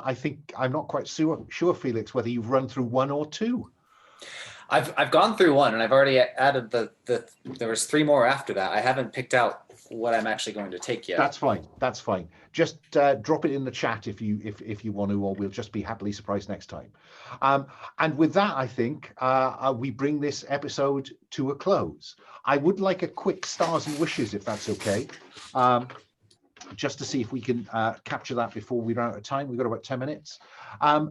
I'm not quite sure, Felix, whether you've run through 1 or 2. I've gone through 1, and I've already added there was 3 more after that. I haven't picked out what I'm actually going to take yet. That's fine. That's fine. Just drop it in the chat if you want to, or we'll just be happily surprised next time. And with that, I think we bring this episode to a close. I would like a quick stars and wishes, if that's okay, just to see if we can capture that before we run out of time. We've got about 10 minutes.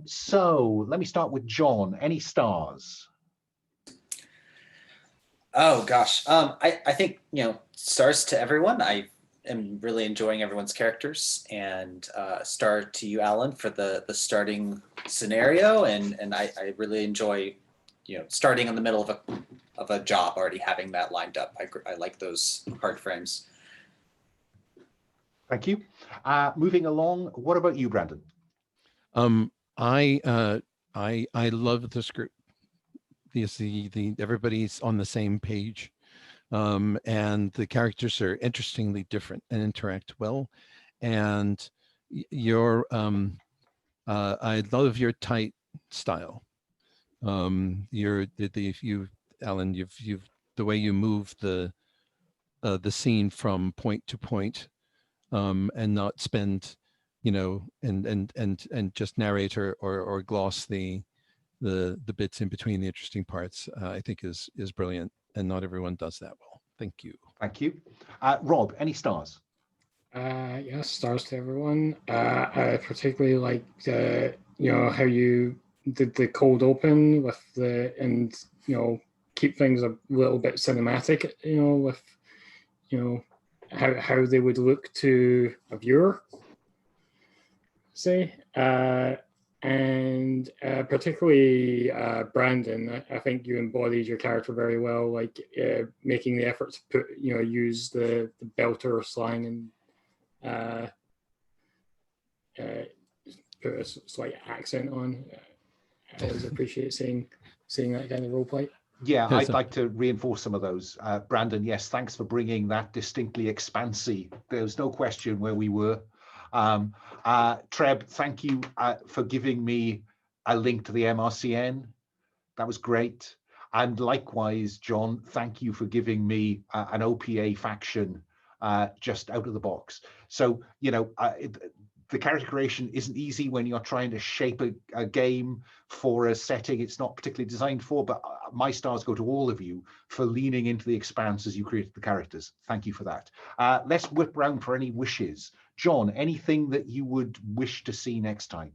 So let me start with John. Any stars? Oh gosh, I think stars to everyone. I am really enjoying everyone's characters, and star to you, Alan, for the starting scenario, and I really enjoy starting in the middle of a job, already having that lined up. I like those hard frames. Thank you. Moving along, what about you, Brandon? I love this group. Everybody's on the same page, and the characters are interestingly different and interact well. And I love your tight style. Alan, you've the way you move the scene from point to point, and not spend, and just narrate or gloss the bits in between the interesting parts, I think is brilliant, and not everyone does that well. Thank you. Thank you. Rob, any stars? Yes, stars to everyone. I particularly like how you did the cold open with keep things a little bit cinematic, with how they would look to a viewer, say. And particularly Brandon, I think you embodied your character very well, like making the effort to use the belter slang and put a slight accent on. I always appreciate seeing that kind of role play. Yeah, I'd like to reinforce some of those. Brandon, yes, thanks for bringing that distinctly expansy. There's no question where we were. Treb, thank you for giving me a link to the MRCN. That was great. And likewise, John, thank you for giving me an OPA faction just out of the box. So, the character creation isn't easy when you're trying to shape a game for a setting it's not particularly designed for, but my stars go to all of you for leaning into the expanse as you created the characters. Thank you for that. Let's whip round for any wishes. John, anything that you would wish to see next time?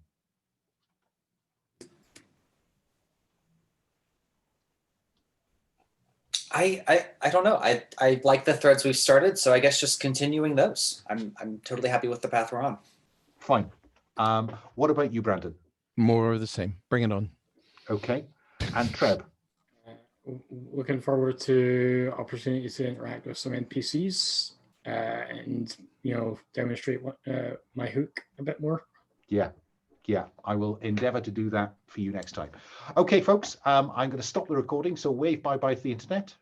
I don't know. I like the threads we've started, so I guess just continuing those. I'm totally happy with the path we're on. Fine. What about you, Brandon? More of the same. Bring it on. Okay. And Treb? Looking forward to opportunities to interact with some NPCs and demonstrate my hook a bit more. Yeah, I will endeavor to do that for you next time. Okay, folks, I'm going to stop the recording, so wave bye-bye to the internet.